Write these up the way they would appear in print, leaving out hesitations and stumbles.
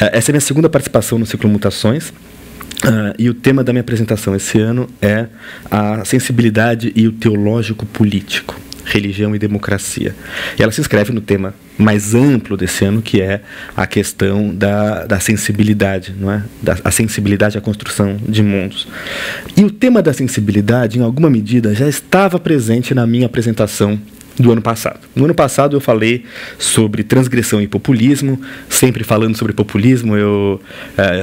Essa é a minha segunda participação no ciclo Mutações. E o tema da minha apresentação esse ano é a sensibilidade e o teológico político, religião e democracia. E ela se inscreve no tema mais amplo desse ano, que é a questão da sensibilidade, não é? A sensibilidade à construção de mundos. E o tema da sensibilidade, em alguma medida, já estava presente na minha apresentação do ano passado. No ano passado eu falei sobre transgressão e populismo, sempre falando sobre populismo. Eu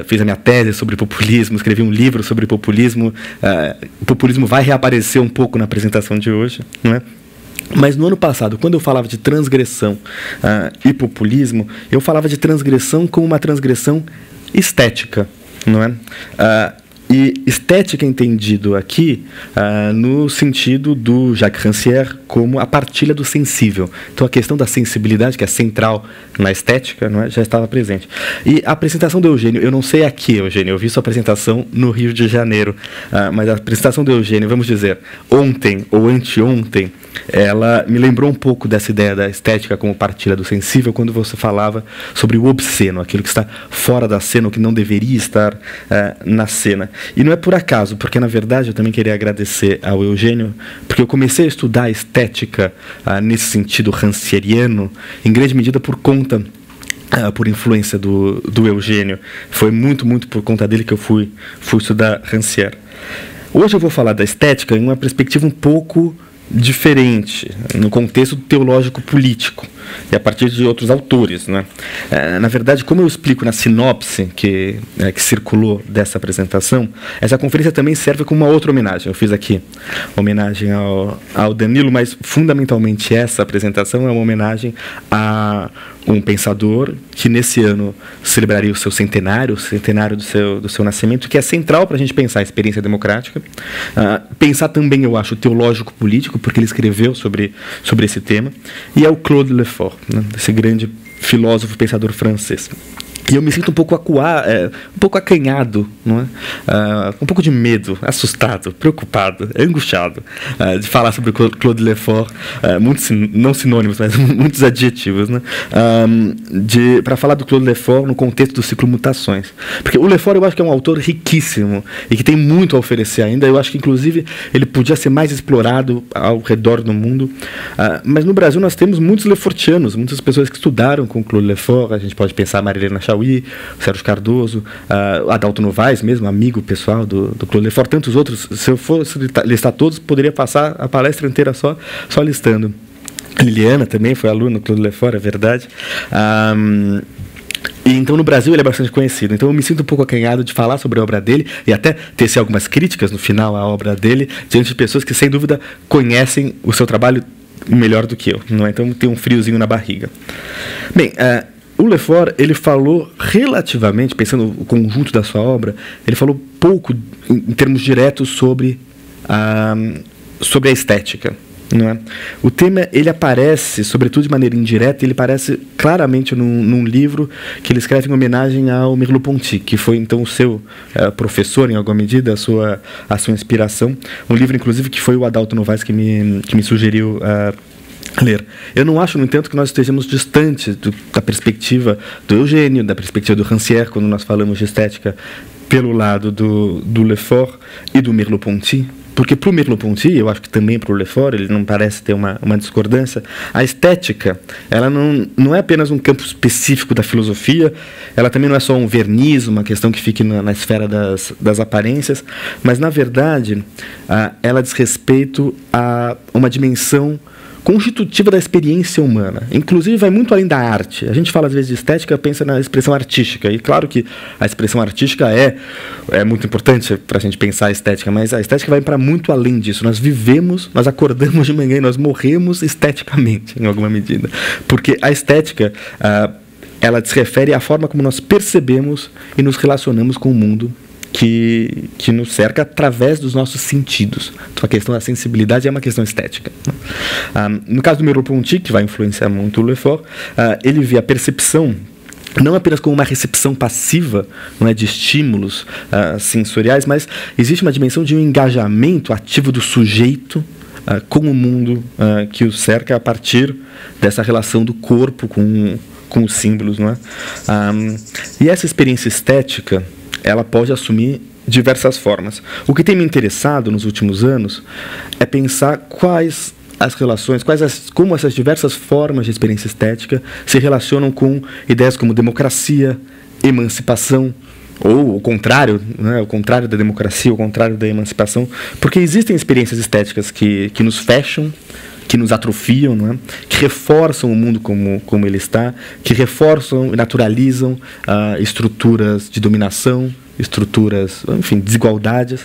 fiz a minha tese sobre populismo, escrevi um livro sobre populismo. O populismo vai reaparecer um pouco na apresentação de hoje, não é? Mas no ano passado, quando eu falava de transgressão e populismo, eu falava de transgressão como uma transgressão estética, não é? E estética entendido aqui no sentido do Jacques Rancière como a partilha do sensível. Então a questão da sensibilidade, que é central na estética, não é, já estava presente. E a apresentação do Eugênio, eu não sei aqui, Eugênio, eu vi sua apresentação no Rio de Janeiro, mas a apresentação do Eugênio, vamos dizer, ontem ou anteontem, ela me lembrou um pouco dessa ideia da estética como partilha do sensível, quando você falava sobre o obsceno, aquilo que está fora da cena, o que não deveria estar na cena. E não é por acaso, porque na verdade eu também queria agradecer ao Eugênio, porque eu comecei a estudar a estética nesse sentido rancieriano, em grande medida por conta, por influência do Eugênio. Foi muito por conta dele que eu fui estudar Rancière. Hoje eu vou falar da estética em uma perspectiva um pouco diferente, no contexto teológico político e a partir de outros autores, né? Na verdade, como eu explico na sinopse que circulou dessa apresentação, essa conferência também serve como uma outra homenagem. Eu fiz aqui homenagem ao Danilo, mas fundamentalmente essa apresentação é uma homenagem a um pensador que nesse ano celebraria o seu centenário, do seu nascimento, que é central para a gente pensar a experiência democrática, pensar também, eu acho, o teológico político, porque ele escreveu sobre esse tema, e é o Claude Lefort, né, esse grande filósofo, pensador francês. E eu me sinto um pouco um pouco acanhado, não é? Um pouco de medo, assustado, preocupado, angustiado de falar sobre Claude Lefort, muitos, não sinônimos, mas muitos adjetivos, né? Para falar do Claude Lefort no contexto do ciclo Mutações. Porque o Lefort eu acho que é um autor riquíssimo e que tem muito a oferecer ainda. Eu acho que, inclusive, ele podia ser mais explorado ao redor do mundo. Mas no Brasil nós temos muitos lefortianos, muitas pessoas que estudaram com Claude Lefort. A gente pode pensar a Marilena Chauí, Sérgio Cardoso, Adalto Novaes mesmo, amigo pessoal do Claude Lefort, tantos outros. Se eu fosse listar todos, poderia passar a palestra inteira só listando. Liliana também foi aluna do Claude Lefort, é verdade. E então no Brasil ele é bastante conhecido. Então eu me sinto um pouco acanhado de falar sobre a obra dele e até tecer algumas críticas no final à obra dele, diante de pessoas que sem dúvida conhecem o seu trabalho melhor do que eu, não é? Então tem um friozinho na barriga. Bem, o Lefort, ele falou relativamente, pensando no conjunto da sua obra, ele falou pouco em termos diretos sobre a estética, não é? O tema, ele aparece, sobretudo de maneira indireta, ele aparece claramente num livro que ele escreve em homenagem ao Merleau-Ponty, que foi então o seu professor, em alguma medida, a sua inspiração. Um livro, inclusive, que foi o Adalto Novaes que me sugeriu ler. Eu não acho, no entanto, que nós estejamos distantes da perspectiva do Eugênio, da perspectiva do Rancière, quando nós falamos de estética pelo lado do Lefort e do Merleau-Ponty, porque para o Merleau-Ponty, eu acho que também para o Lefort, ele não parece ter uma discordância, a estética, ela não é apenas um campo específico da filosofia, ela também não é só um verniz, uma questão que fique na esfera das aparências, mas, na verdade, ela diz respeito a uma dimensão constitutiva da experiência humana. Inclusive, vai muito além da arte. A gente fala, às vezes, de estética, pensa na expressão artística. E, claro que a expressão artística é muito importante para a gente pensar a estética, mas a estética vai para muito além disso. Nós vivemos, nós acordamos de manhã e nós morremos esteticamente, em alguma medida. Porque a estética, ela se refere à forma como nós percebemos e nos relacionamos com o mundo que nos cerca através dos nossos sentidos. Então, a questão da sensibilidade é uma questão estética. No caso do Merleau-Ponty, que vai influenciar muito o Lefort, ele vê a percepção não apenas como uma recepção passiva, não é, de estímulos sensoriais, mas existe uma dimensão de um engajamento ativo do sujeito com o mundo que o cerca a partir dessa relação do corpo com com os símbolos, não é? E essa experiência estética, ela pode assumir diversas formas. O que tem me interessado nos últimos anos é pensar quais as relações, como essas diversas formas de experiência estética se relacionam com ideias como democracia, emancipação, ou o contrário, né, o contrário da democracia, o contrário da emancipação, porque existem experiências estéticas que nos fecham, que nos atrofiam, não é? Que reforçam o mundo como ele está, que reforçam e naturalizam estruturas de dominação, estruturas, enfim, desigualdades.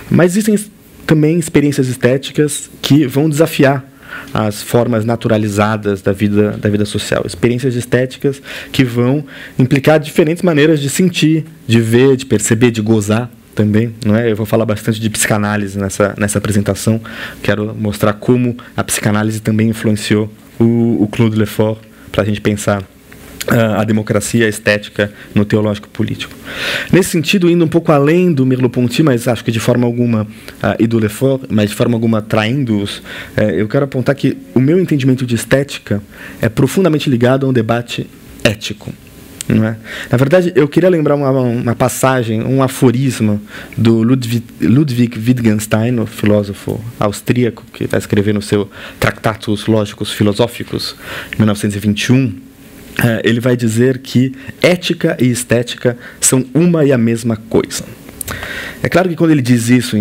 Mas existem também experiências estéticas que vão desafiar as formas naturalizadas da vida social. Experiências estéticas que vão implicar diferentes maneiras de sentir, de ver, de perceber, de gozar também, não é? Eu vou falar bastante de psicanálise nessa apresentação. Quero mostrar como a psicanálise também influenciou o Claude Lefort para a gente pensar a democracia, a estética no teológico político. Nesse sentido, indo um pouco além do Merleau-Ponty, mas acho que de forma alguma, e do Lefort, mas de forma alguma traindo-os, eu quero apontar que o meu entendimento de estética é profundamente ligado a um debate ético. Não é? Na verdade, eu queria lembrar uma passagem, um aforisma do Ludwig Wittgenstein, o filósofo austríaco, que vai escrever no seu Tractatus Lógicos Filosóficos, em 1921. Ele vai dizer que ética e estética são uma e a mesma coisa. É claro que quando ele diz isso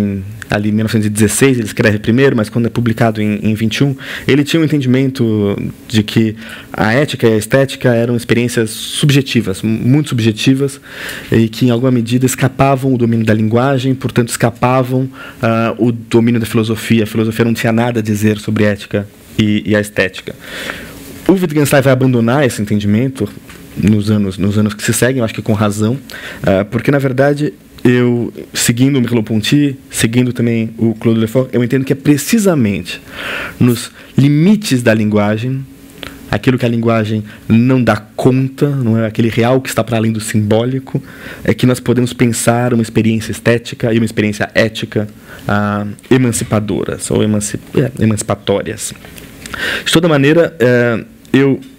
ali em 1916, ele escreve primeiro, mas quando é publicado em 21, ele tinha um entendimento de que a ética e a estética eram experiências subjetivas, muito subjetivas, e que em alguma medida escapavam o domínio da linguagem, portanto escapavam o domínio da filosofia. A filosofia não tinha nada a dizer sobre a ética e a estética. O Wittgenstein vai abandonar esse entendimento nos anos que se seguem, eu acho que com razão, porque, na verdade, eu, seguindo o Merleau-Ponty, seguindo também o Claude Lefort, eu entendo que é precisamente nos limites da linguagem, aquilo que a linguagem não dá conta, não é aquele real que está para além do simbólico, é que nós podemos pensar uma experiência estética e uma experiência ética emancipadoras ou emancipatórias. De toda maneira,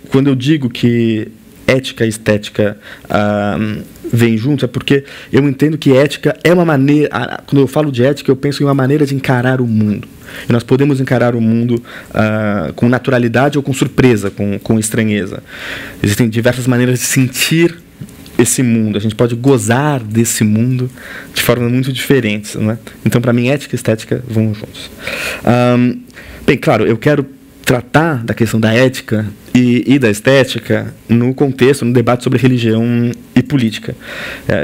quando eu digo que ética e estética vêm juntos, é porque eu entendo que ética é uma maneira... Quando eu falo de ética, eu penso em uma maneira de encarar o mundo. E nós podemos encarar o mundo com naturalidade ou com surpresa, com estranheza. Existem diversas maneiras de sentir esse mundo. A gente pode gozar desse mundo de formas muito diferentes, não é? Então, para mim, ética e estética vão juntos. Bem, claro, eu quero tratar da questão da ética e da estética no contexto, no debate sobre religião e política.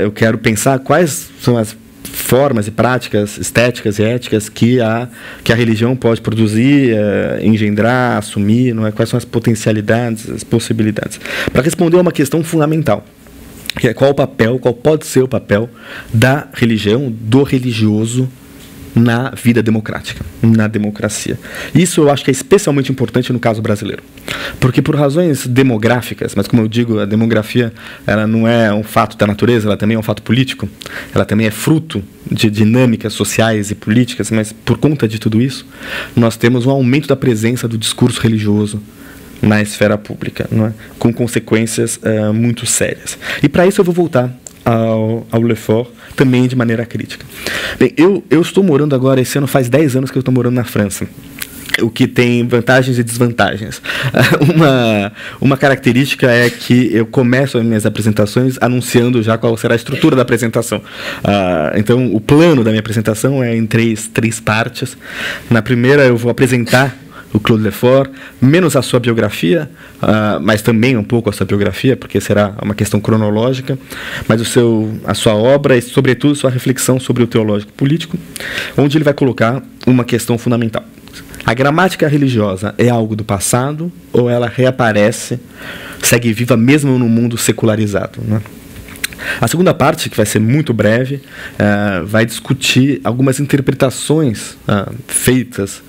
Eu quero pensar quais são as formas e práticas estéticas e éticas que a religião pode produzir, engendrar, assumir, não é? Quais são as potencialidades, as possibilidades. Para responder a uma questão fundamental, que é qual pode ser o papel da religião, do religioso, na vida democrática, na democracia. Isso eu acho que é especialmente importante no caso brasileiro. Porque por razões demográficas, mas como eu digo, a demografia ela não é um fato da natureza, ela também é um fato político, ela também é fruto de dinâmicas sociais e políticas, mas por conta de tudo isso, nós temos um aumento da presença do discurso religioso na esfera pública, não é? Com consequências muito sérias. E para isso eu vou voltar ao Lefort, também de maneira crítica. Bem, eu estou morando agora, esse ano faz 10 anos que eu estou morando na França, o que tem vantagens e desvantagens. Uma característica é que eu começo as minhas apresentações anunciando já qual será a estrutura da apresentação. Então, o plano da minha apresentação é em três partes. Na primeira, eu vou apresentar o Claude Lefort, menos a sua biografia, mas também um pouco a sua biografia, porque será uma questão cronológica, mas a sua obra e, sobretudo, sua reflexão sobre o teológico político, onde ele vai colocar uma questão fundamental. A gramática religiosa é algo do passado ou ela reaparece, segue viva mesmo no mundo secularizado, né? A segunda parte, que vai ser muito breve, vai discutir algumas interpretações feitas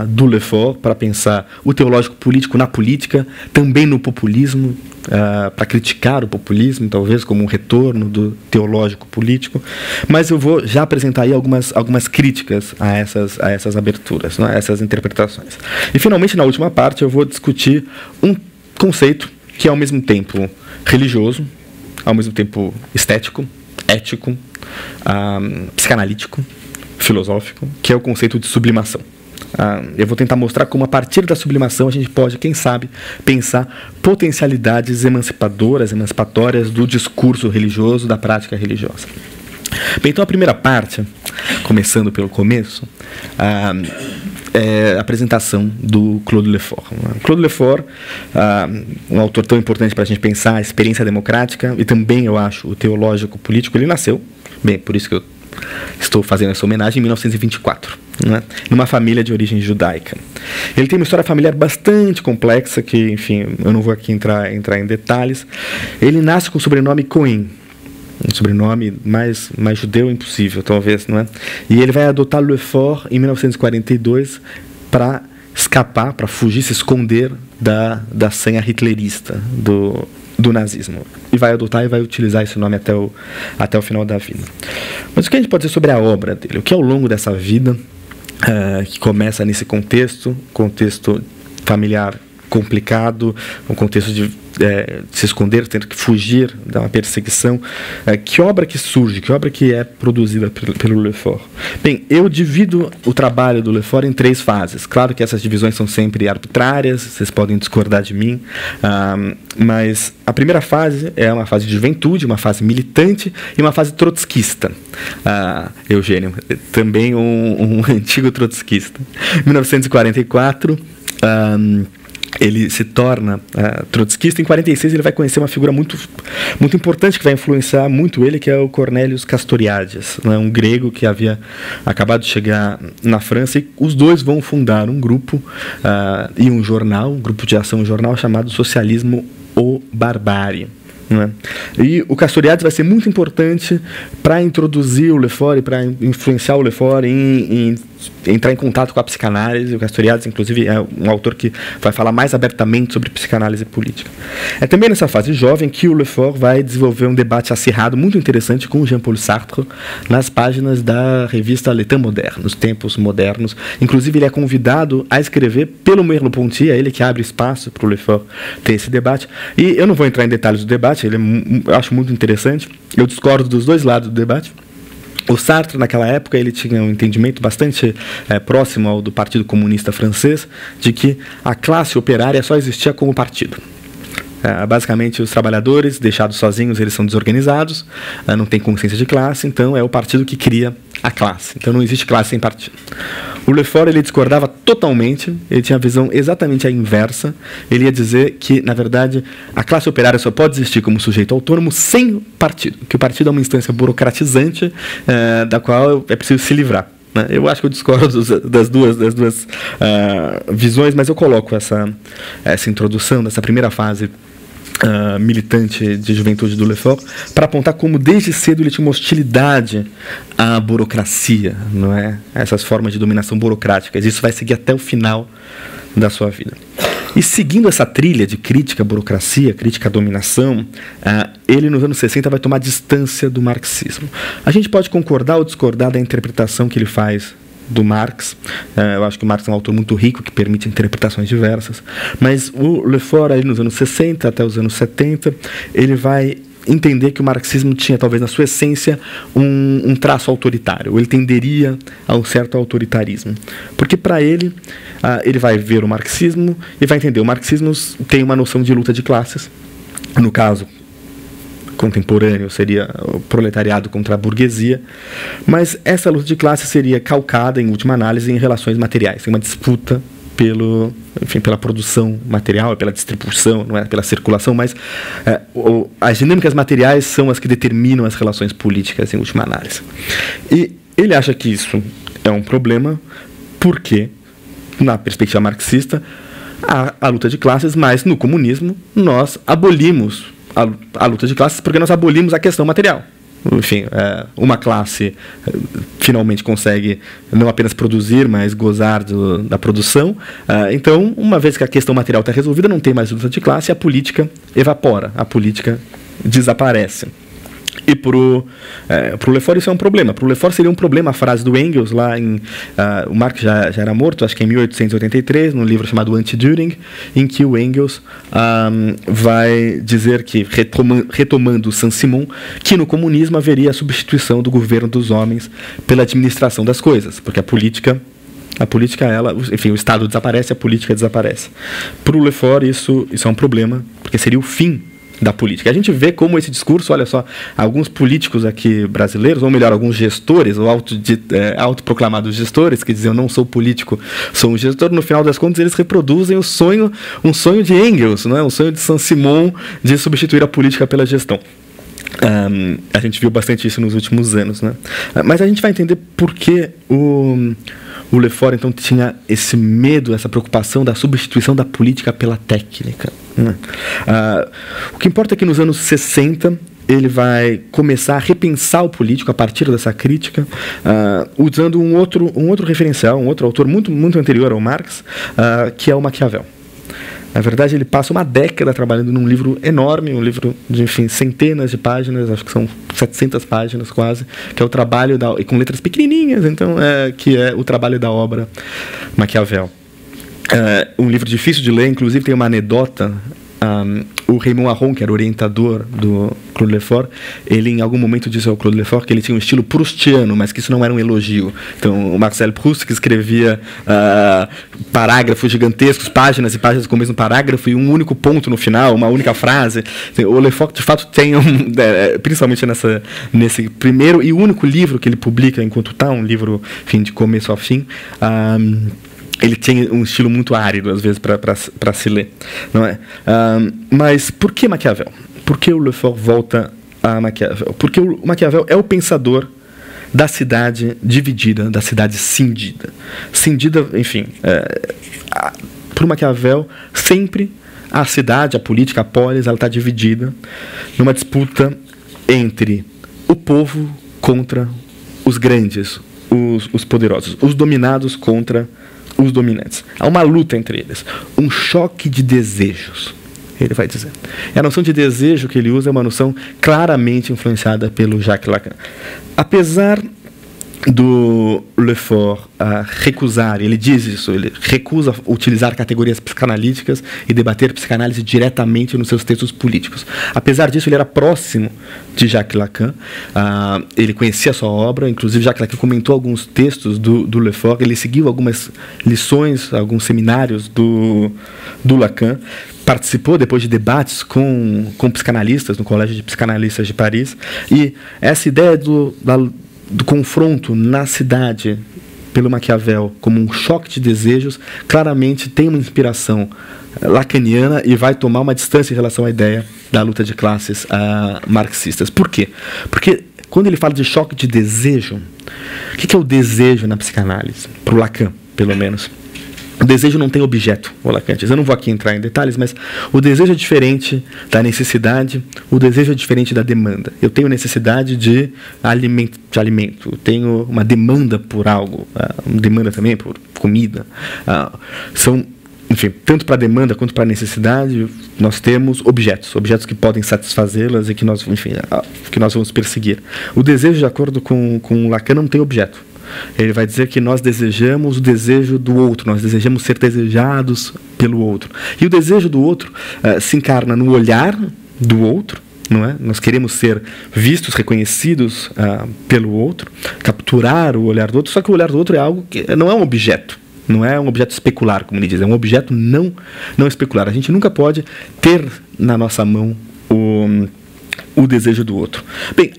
do Lefort para pensar o teológico político na política, também no populismo, para criticar o populismo, talvez como um retorno do teológico político. Mas eu vou já apresentar aí algumas críticas a essas aberturas, né, a essas interpretações. E finalmente, na última parte, eu vou discutir um conceito que é ao mesmo tempo religioso, ao mesmo tempo estético, ético, psicanalítico, filosófico, que é o conceito de sublimação. Eu vou tentar mostrar como, a partir da sublimação, a gente pode, quem sabe, pensar potencialidades emancipatórias do discurso religioso, da prática religiosa. Bem, então a primeira parte, começando pelo começo, é a apresentação do Claude Lefort. Claude Lefort, um autor tão importante para a gente pensar a experiência democrática e também, eu acho, o teológico político, ele nasceu, bem, por isso que eu estou fazendo essa homenagem, em 1924, né, numa família de origem judaica. Ele tem uma história familiar bastante complexa, que, enfim, eu não vou aqui entrar em detalhes. Ele nasce com o sobrenome Cohen, um sobrenome mais judeu impossível, talvez, não é? E ele vai adotar Lefort em 1942 para escapar, para fugir, se esconder da senha hitlerista do nazismo. E vai adotar e vai utilizar esse nome até o final da vida. Mas o que a gente pode dizer sobre a obra dele? O que ao longo dessa vida, que começa nesse contexto familiar complicado, um contexto de se esconder, tendo que fugir de uma perseguição, que obra que surge, que obra que é produzida pelo Lefort? Bem, eu divido o trabalho do Lefort em 3 fases. Claro que essas divisões são sempre arbitrárias, vocês podem discordar de mim, mas a primeira fase é uma fase de juventude, uma fase militante e uma fase trotskista. Eugênio, também um antigo trotskista. Em 1944, ele se torna trotskista. Em 46 ele vai conhecer uma figura muito importante que vai influenciar muito ele, que é o Cornelius Castoriadis, né, um grego que havia acabado de chegar na França, e os dois vão fundar um grupo e um jornal, um grupo de ação, um jornal chamado Socialismo ou Barbárie. Né? E o Castoriadis vai ser muito importante para introduzir o Lefort e para influenciar o Lefort em entrar em contato com a psicanálise. O Castoriadis, inclusive, é um autor que vai falar mais abertamente sobre psicanálise política. É também nessa fase jovem que o Lefort vai desenvolver um debate acirrado muito interessante com Jean-Paul Sartre nas páginas da revista Le Temps Moderne, nos tempos modernos. Inclusive, ele é convidado a escrever pelo Merleau-Ponty, é ele que abre espaço para o Lefort ter esse debate. E eu não vou entrar em detalhes do debate, eu acho muito interessante. Eu discordo dos dois lados do debate. O Sartre, naquela época, ele tinha um entendimento bastante próximo ao do Partido Comunista Francês, de que a classe operária só existia como partido. Basicamente, os trabalhadores, deixados sozinhos, eles são desorganizados, não tem consciência de classe, então é o partido que cria a classe. Então não existe classe sem partido. O Lefort, ele discordava totalmente, ele tinha a visão exatamente a inversa. Ele ia dizer que, na verdade, a classe operária só pode existir como sujeito autônomo sem partido, que o partido é uma instância burocratizante da qual é preciso se livrar. Eu acho que eu discordo das duas visões, mas eu coloco essa introdução dessa primeira fase militante de juventude do Lefort para apontar como desde cedo ele tinha uma hostilidade à burocracia, não é? Essas formas de dominação burocráticas. Isso vai seguir até o final da sua vida. E seguindo essa trilha de crítica à burocracia, crítica à dominação, ele nos anos 60 vai tomar distância do marxismo. A gente pode concordar ou discordar da interpretação que ele faz do Marx. Eu acho que o Marx é um autor muito rico, que permite interpretações diversas. Mas o Lefort, aí nos anos 60 até os anos 70, ele vai entender que o marxismo tinha, talvez na sua essência, um traço autoritário. Ele tenderia a um certo autoritarismo. Porque para ele, ele vai ver o marxismo e vai entender. O marxismo tem uma noção de luta de classes. No caso contemporâneo seria o proletariado contra a burguesia, mas essa luta de classes seria calcada, em última análise, em relações materiais. Tem uma disputa pela produção material, pela distribuição, não é pela circulação, mas as dinâmicas materiais são as que determinam as relações políticas, em última análise. E ele acha que isso é um problema porque, na perspectiva marxista, há a luta de classes, mas no comunismo nós abolimos a luta de classes porque nós abolimos a questão material. Enfim, uma classe finalmente consegue não apenas produzir, mas gozar da produção. Então, uma vez que a questão material está resolvida, não tem mais luta de classe, a política evapora, a política desaparece. E para o Lefort isso é um problema. Para o Lefort seria um problema a frase do Engels lá em... o Marx já era morto, acho que em 1883, num livro chamado Anti-Düring, em que o Engels vai dizer que, retomando Saint-Simon, que no comunismo haveria a substituição do governo dos homens pela administração das coisas, porque a política, enfim, o Estado desaparece, a política desaparece. Para o Lefort isso é um problema, porque seria o fim da política. A gente vê como esse discurso, olha só, alguns políticos aqui brasileiros, ou melhor, alguns gestores, ou autoproclamados gestores, que diziam, não sou político, sou um gestor, no final das contas eles reproduzem um sonho de Engels, não é? Um sonho de Saint-Simon de substituir a política pela gestão. A gente viu bastante isso nos últimos anos, né? Mas a gente vai entender por que o Lefort, então, tinha esse medo, essa preocupação da substituição da política pela técnica. O que importa é que nos anos 60 ele vai começar a repensar o político a partir dessa crítica, usando um outro referencial, um outro autor muito, muito anterior ao Marx, que é o Maquiavel. Na verdade, ele passa uma década trabalhando num livro enorme, um livro de, enfim, centenas de páginas, acho que são 700 páginas quase, que é o trabalho e com letras pequenininhas, então, que é o trabalho da obra Maquiavel. Um livro difícil de ler, inclusive tem uma anedota. O Raymond Aron, que era orientador do Claude Lefort, ele em algum momento disse ao Claude Lefort que ele tinha um estilo proustiano, mas que isso não era um elogio. Então, o Marcel Proust, que escrevia parágrafos gigantescos, páginas e páginas com o mesmo parágrafo e um único ponto no final, uma única frase. O Lefort, de fato, tem principalmente nesse primeiro e único livro que ele publica enquanto está, um livro, enfim, de começo ao fim, ele tem um estilo muito árido, às vezes, para se ler. Não é? Mas por que Maquiavel? Por que o Lefort volta a Maquiavel? Porque o Maquiavel é o pensador da cidade dividida, da cidade cindida. Cindida, enfim, para o Maquiavel, sempre a cidade, a política, a polis, ela está dividida numa disputa entre o povo contra os grandes, os poderosos, os dominados contra os dominantes. Há uma luta entre eles, um choque de desejos, ele vai dizer. E a noção de desejo que ele usa é uma noção claramente influenciada pelo Jacques Lacan. Apesar do Lefort recusar, ele diz isso, ele recusa utilizar categorias psicanalíticas e debater psicanálise diretamente nos seus textos políticos. Apesar disso, ele era próximo de Jacques Lacan, ele conhecia a sua obra, inclusive Jacques Lacan comentou alguns textos do Lefort, ele seguiu algumas lições, alguns seminários do Lacan, participou depois de debates com psicanalistas no Colégio de Psicanalistas de Paris, e essa ideia do confronto na cidade pelo Maquiavel como um choque de desejos claramente tem uma inspiração lacaniana e vai tomar uma distância em relação à ideia da luta de classes marxistas. Por quê? Porque quando ele fala de choque de desejo, o que é o desejo na psicanálise? Para o Lacan, pelo menos. O desejo não tem objeto, o Lacan diz. Eu não vou aqui entrar em detalhes, mas o desejo é diferente da necessidade, o desejo é diferente da demanda. Eu tenho necessidade de alimento, eu tenho uma demanda por algo, uma demanda também por comida. Enfim, tanto para a demanda quanto para a necessidade, nós temos objetos que podem satisfazê-las e que nós vamos perseguir. O desejo, de acordo com Lacan, não tem objeto. Ele vai dizer que nós desejamos o desejo do outro, nós desejamos ser desejados pelo outro. E o desejo do outro se encarna no olhar do outro, não é? Nós queremos ser vistos, reconhecidos pelo outro, capturar o olhar do outro, só que o olhar do outro é algo que não é um objeto. Não é um objeto especular, como ele diz, é um objeto não especular. A gente nunca pode ter na nossa mão o desejo do outro. Bem,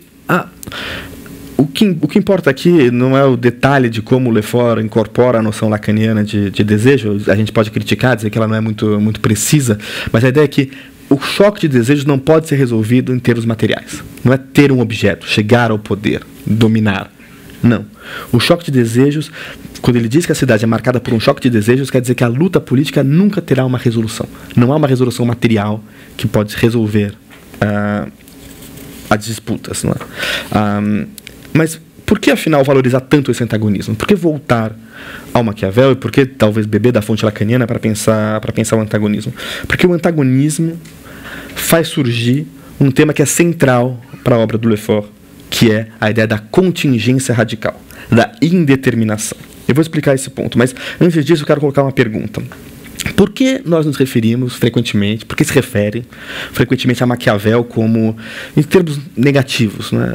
o que importa aqui não é o detalhe de como o Lefort incorpora a noção lacaniana de desejo. A gente pode criticar, dizer que ela não é muito precisa, mas a ideia é que o choque de desejos não pode ser resolvido em termos materiais. Não é ter um objeto, chegar ao poder, dominar. Não. O choque de desejos, quando ele diz que a cidade é marcada por um choque de desejos, quer dizer que a luta política nunca terá uma resolução. Não há uma resolução material que pode resolver as disputas. Não é? Mas por que, afinal, valorizar tanto esse antagonismo? Por que voltar ao Maquiavel e por que talvez beber da fonte lacaniana para pensar o antagonismo? Porque o antagonismo faz surgir um tema que é central para a obra do Lefort, que é a ideia da contingência radical, da indeterminação. Eu vou explicar esse ponto, mas antes disso eu quero colocar uma pergunta. Por que nós nos referimos frequentemente, por que se refere frequentemente a Maquiavel como, em termos negativos, né?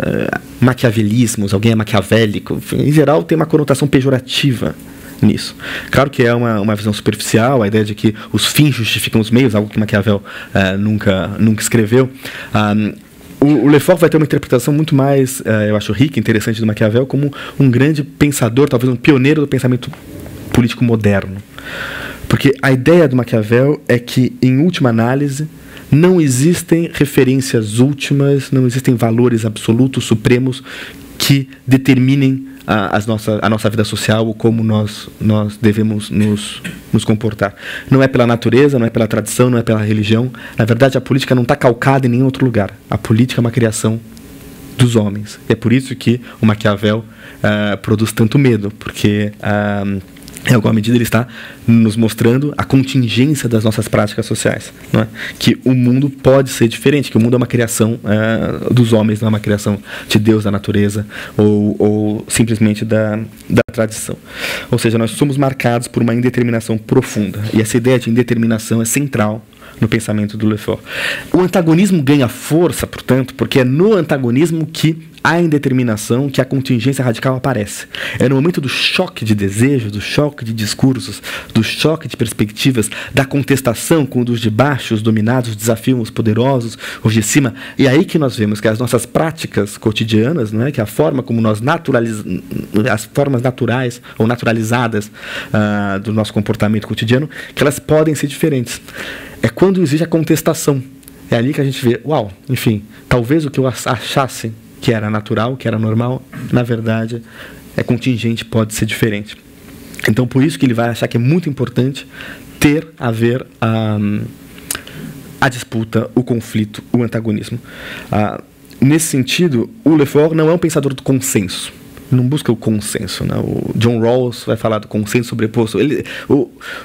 Maquiavelismos, alguém é maquiavélico, em geral tem uma conotação pejorativa nisso. Claro que é uma visão superficial, a ideia de que os fins justificam os meios, algo que Maquiavel nunca escreveu. O Lefort vai ter uma interpretação muito mais, eu acho, rica e interessante do Maquiavel como um grande pensador, talvez um pioneiro do pensamento político moderno. Porque a ideia do Maquiavel é que, em última análise, não existem referências últimas, não existem valores absolutos, supremos, que determinem a nossa vida social ou como nós devemos nos comportar. Não é pela natureza, não é pela tradição, não é pela religião. Na verdade, a política não está calcada em nenhum outro lugar. A política é uma criação dos homens. É por isso que o Maquiavel produz tanto medo, porque em alguma medida ele está nos mostrando a contingência das nossas práticas sociais, não é? Que o mundo pode ser diferente, que o mundo é uma criação dos homens, não é uma criação de Deus, da natureza ou simplesmente da tradição. Ou seja, nós somos marcados por uma indeterminação profunda, e essa ideia de indeterminação é central no pensamento do Lefort. O antagonismo ganha força, portanto, porque é no antagonismo que a indeterminação, que a contingência radical aparece. É no momento do choque de desejo, do choque de discursos, do choque de perspectivas, da contestação, quando os de baixo, os dominados, desafiam os poderosos, os de cima. E aí que nós vemos que as nossas práticas cotidianas, não é? Que a forma como nós as formas naturais ou naturalizadas do nosso comportamento cotidiano, que elas podem ser diferentes. É quando existe a contestação. É ali que a gente vê, uau, enfim, talvez o que eu achasse que era natural, que era normal, na verdade, é contingente, pode ser diferente. Então, por isso que ele vai achar que é muito importante haver a disputa, o conflito, o antagonismo. Nesse sentido, o Lefort não é um pensador do consenso. Não busca o consenso, né? O John Rawls vai falar do consenso sobreposto.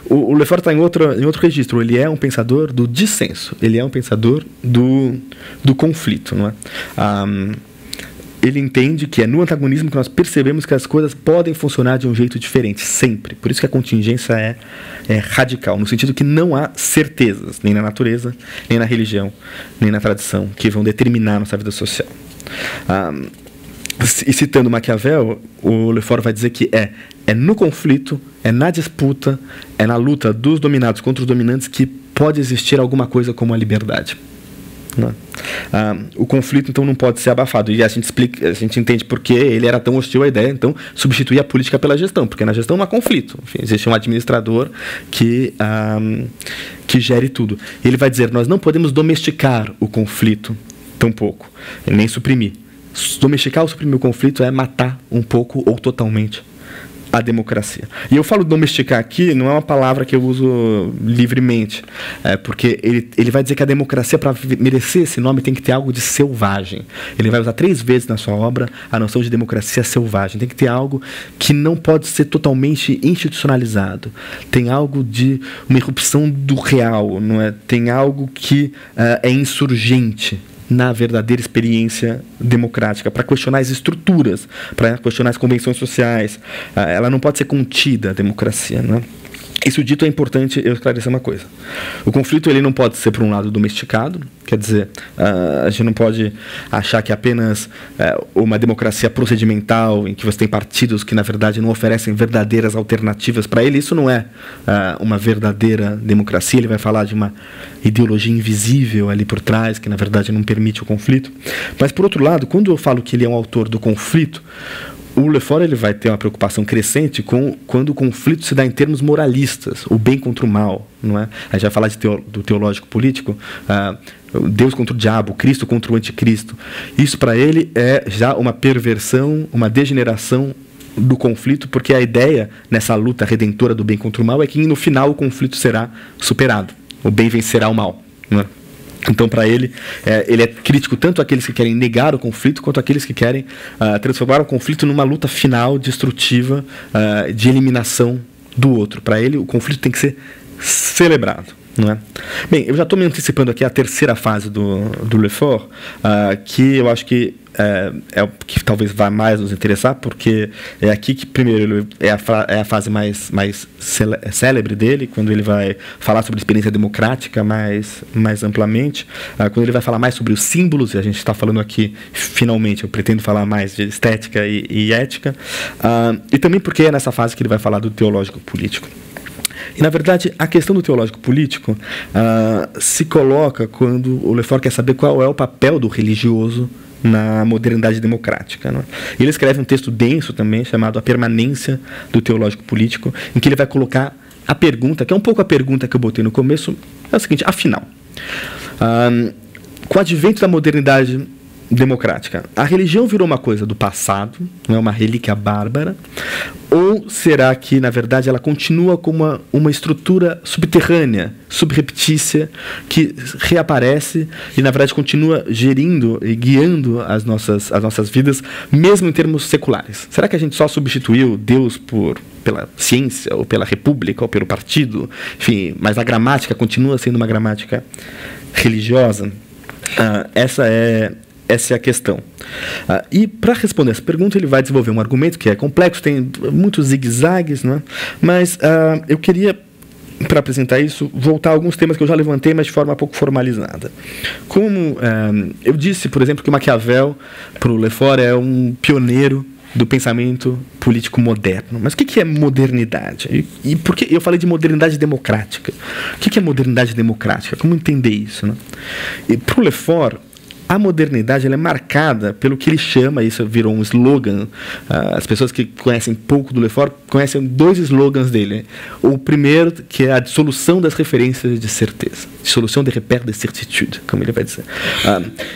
O Lefort está em outro registro. Ele é um pensador do dissenso. Ele é um pensador do conflito, não é? Ele entende que é no antagonismo que nós percebemos que as coisas podem funcionar de um jeito diferente, sempre. Por isso que a contingência é radical, no sentido que não há certezas, nem na natureza, nem na religião, nem na tradição, que vão determinar a nossa vida social. E citando Maquiavel, o Lefort vai dizer que é no conflito, é na disputa, é na luta dos dominados contra os dominantes que pode existir alguma coisa como a liberdade. O conflito, então, não pode ser abafado. E a gente entende por que ele era tão hostil à ideia, então, substituir a política pela gestão, porque na gestão não há conflito. Enfim, existe um administrador que gere tudo. E ele vai dizer, nós não podemos domesticar o conflito tampouco, nem suprimir. Domesticar ou suprimir o conflito é matar um pouco ou totalmente a democracia. E eu falo domesticar aqui, não é uma palavra que eu uso livremente, porque ele vai dizer que a democracia, para merecer esse nome, tem que ter algo de selvagem. Ele vai usar 3 vezes na sua obra a noção de democracia selvagem. Tem que ter algo que não pode ser totalmente institucionalizado. Tem algo de uma irrupção do real, não é? Tem algo que é insurgente na verdadeira experiência democrática, para questionar as estruturas, para questionar as convenções sociais. Ela não pode ser contida, a democracia, né? Isso dito, é importante eu esclarecer uma coisa. O conflito ele não pode ser, por um lado, domesticado, quer dizer, a gente não pode achar que apenas uma democracia procedimental, em que você tem partidos que, na verdade, não oferecem verdadeiras alternativas para ele, isso não é uma verdadeira democracia. Ele vai falar de uma ideologia invisível ali por trás, que, na verdade, não permite o conflito. Mas, por outro lado, quando eu falo que ele é um autor do conflito, o Lefort ele vai ter uma preocupação crescente quando o conflito se dá em termos moralistas, o bem contra o mal, não é? A gente vai falar do teológico político, Deus contra o diabo, Cristo contra o anticristo. Isso para ele é já uma perversão, uma degeneração do conflito, porque a ideia nessa luta redentora do bem contra o mal é que no final o conflito será superado, o bem vencerá o mal, não é? Então, para ele é crítico tanto àqueles que querem negar o conflito, quanto àqueles que querem transformar o conflito numa luta final, destrutiva, de eliminação do outro. Para ele, o conflito tem que ser celebrado. não é? Bem, eu já estou me antecipando aqui a terceira fase do Lefort, que eu acho que é o que talvez vá mais nos interessar, porque é aqui que, primeiro, é a fase mais célebre dele, quando ele vai falar sobre a experiência democrática mais amplamente, quando ele vai falar mais sobre os símbolos, e a gente está falando aqui, finalmente, eu pretendo falar mais de estética e ética, e também porque é nessa fase que ele vai falar do teológico político. E, na verdade, a questão do teológico político se coloca quando o Lefort quer saber qual é o papel do religioso na modernidade democrática, não é? Ele escreve um texto denso também, chamado A Permanência do Teológico Político, em que ele vai colocar a pergunta, que é um pouco a pergunta que eu botei no começo, é o seguinte: afinal, com o advento da modernidade democrática, a religião virou uma coisa do passado, não é uma relíquia bárbara, ou será que, na verdade, ela continua como uma estrutura subterrânea, subreptícia, que reaparece e, na verdade, continua gerindo e guiando as nossas vidas, mesmo em termos seculares? Será que a gente só substituiu Deus pela ciência, ou pela república, ou pelo partido? Enfim, mas a gramática continua sendo uma gramática religiosa? Essa é a questão. E para responder essa pergunta, ele vai desenvolver um argumento que é complexo, tem muitos zigue-zagues, né? Mas eu queria, para apresentar isso, voltar a alguns temas que eu já levantei, mas de forma pouco formalizada. Como eu disse, por exemplo, que Maquiavel, para o Lefort, é um pioneiro do pensamento político moderno. Mas o que é modernidade? E por que eu falei de modernidade democrática? O que é modernidade democrática? Como entender isso, né? E para o Lefort, a modernidade ela é marcada pelo que ele chama, isso virou um slogan, as pessoas que conhecem pouco do Lefort conhecem dois slogans dele. O primeiro, que é a dissolução das referências de certeza, dissolução de repères de certitude, como ele vai dizer.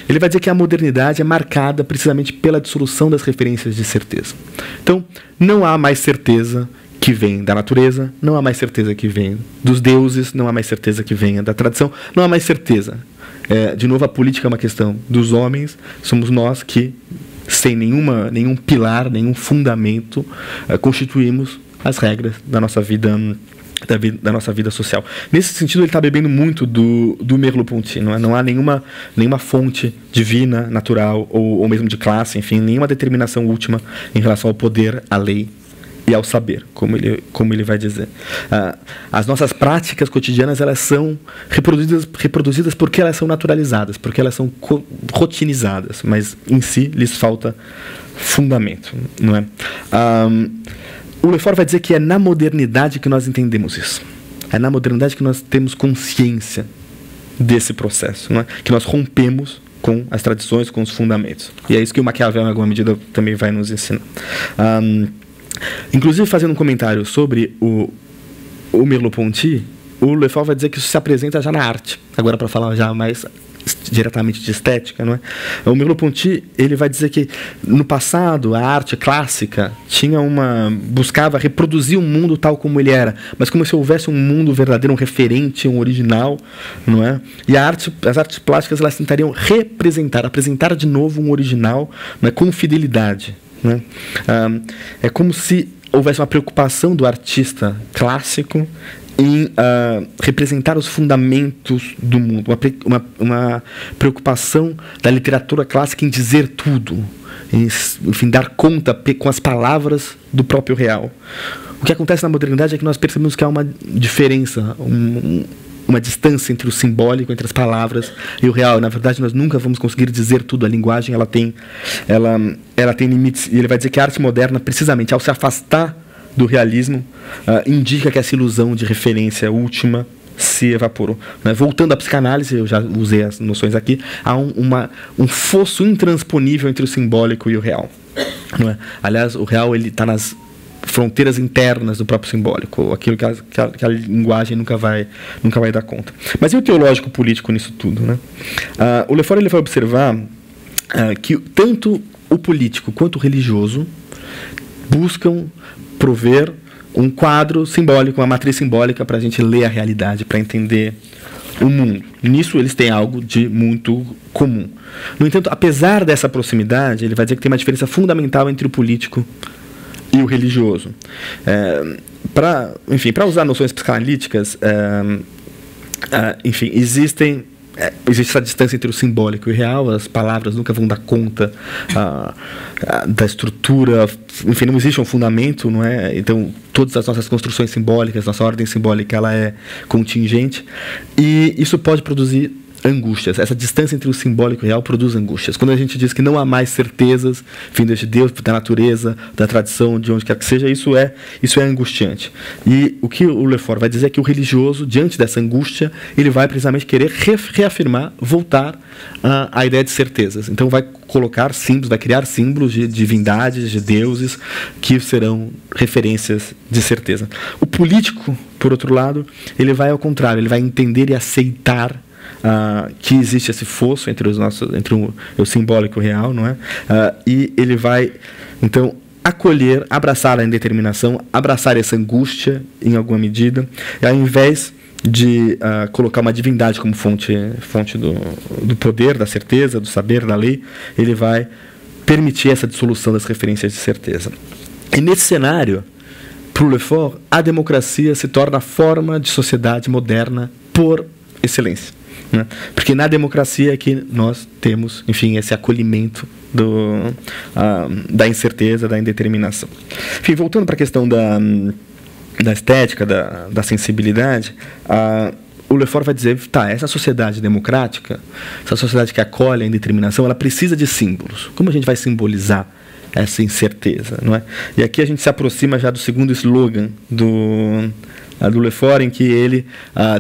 Ele vai dizer que a modernidade é marcada precisamente pela dissolução das referências de certeza. Então, não há mais certeza que vem da natureza, não há mais certeza que vem dos deuses, não há mais certeza que venha da tradição, não há mais certeza. De novo, a política é uma questão dos homens, somos nós que, sem nenhum pilar, nenhum fundamento, constituímos as regras da nossa vida, da nossa vida social. Nesse sentido, ele está bebendo muito do Merleau-Ponty, não há nenhuma fonte divina, natural, ou mesmo de classe, enfim, nenhuma determinação última em relação ao poder, à lei e ao saber, como ele vai dizer. As nossas práticas cotidianas, elas são reproduzidas porque elas são naturalizadas, porque elas são rotinizadas, mas em si lhes falta fundamento, não é? O Lefort vai dizer que é na modernidade que nós entendemos isso. É na modernidade que nós temos consciência desse processo, não é? Que nós rompemos com as tradições, com os fundamentos. E é isso que o Maquiavel, em alguma medida, também vai nos ensinar. Inclusive, fazendo um comentário sobre o Merleau-Ponty, o Lefort vai dizer que isso se apresenta já na arte. Agora, para falar já mais diretamente de estética, não é? O Merleau-Ponty, ele vai dizer que no passado a arte clássica buscava reproduzir o mundo tal como ele era, mas como se houvesse um mundo verdadeiro, um referente, um original, não é? E as artes plásticas, elas tentariam apresentar de novo um original, não é? Com fidelidade, né? É como se houvesse uma preocupação do artista clássico em representar os fundamentos do mundo, uma preocupação da literatura clássica em dizer tudo, enfim, dar conta com as palavras do próprio real. O que acontece na modernidade é que nós percebemos que há uma diferença, uma distância entre o simbólico, entre as palavras e o real. Na verdade, nós nunca vamos conseguir dizer tudo. A linguagem ela tem limites. E ele vai dizer que a arte moderna, precisamente ao se afastar do realismo, indica que essa ilusão de referência última se evaporou, né? Voltando à psicanálise, eu já usei as noções aqui, há um fosso intransponível entre o simbólico e o real, não é? Aliás, o real está nas fronteiras internas do próprio simbólico, aquilo que a linguagem nunca vai dar conta. Mas e o teológico político nisso tudo, né? O Lefort ele vai observar que tanto o político quanto o religioso buscam prover um quadro simbólico, uma matriz simbólica para a gente ler a realidade, para entender o mundo. Nisso eles têm algo de muito comum. No entanto, apesar dessa proximidade, ele vai dizer que tem uma diferença fundamental entre o político e o religioso. Para usar noções psicanalíticas, Enfim, existe essa distância entre o simbólico e o real. As palavras nunca vão dar conta da estrutura. Enfim, não existe um fundamento, não é? Então, todas as nossas construções simbólicas, nossa ordem simbólica, ela é contingente, e isso pode produzir angústias. Essa distância entre o simbólico e o real produz angústias. Quando a gente diz que não há mais certezas vindas de Deus, da natureza, da tradição, de onde quer que seja, isso é angustiante. E o que o Lefort vai dizer é que o religioso, diante dessa angústia, ele vai precisamente querer reafirmar, voltar à ideia de certezas. Então vai colocar símbolos, vai criar símbolos de divindades, de deuses, que serão referências de certeza. O político, por outro lado, ele vai ao contrário, ele vai entender e aceitar que existe esse fosso entre o simbólico e o real, não é? E ele vai, então, acolher, abraçar a indeterminação, abraçar essa angústia em alguma medida, e ao invés de colocar uma divindade como fonte do poder, da certeza, do saber, da lei, ele vai permitir essa dissolução das referências de certeza. E nesse cenário, para o Lefort, a democracia se torna a forma de sociedade moderna por excelência. Né? Porque na democracia é que nós temos, enfim, esse acolhimento da incerteza, da indeterminação. Enfim, voltando para a questão da estética, da sensibilidade, o Lefort vai dizer, essa sociedade democrática, essa sociedade que acolhe a indeterminação, ela precisa de símbolos. Como a gente vai simbolizar essa incerteza, não é? E aqui a gente se aproxima já do segundo slogan do Lefort, em que ele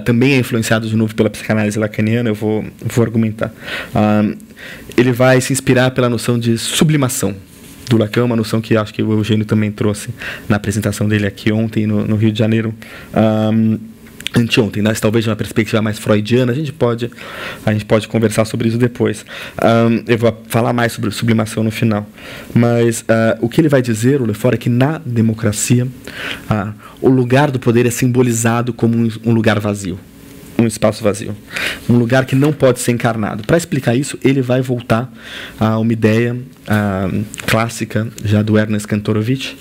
também é influenciado de novo pela psicanálise lacaniana. Eu vou argumentar. Ele vai se inspirar pela noção de sublimação do Lacan, uma noção que acho que o Eugênio também trouxe na apresentação dele aqui ontem no Rio de Janeiro, anteontem, mas talvez de uma perspectiva mais freudiana. A gente pode conversar sobre isso depois. Eu vou falar mais sobre sublimação no final. Mas o que ele vai dizer, o Lefort, é que na democracia o lugar do poder é simbolizado como um lugar vazio, um espaço vazio, um lugar que não pode ser encarnado. Para explicar isso, ele vai voltar a uma ideia clássica já do Ernest Kantorowicz,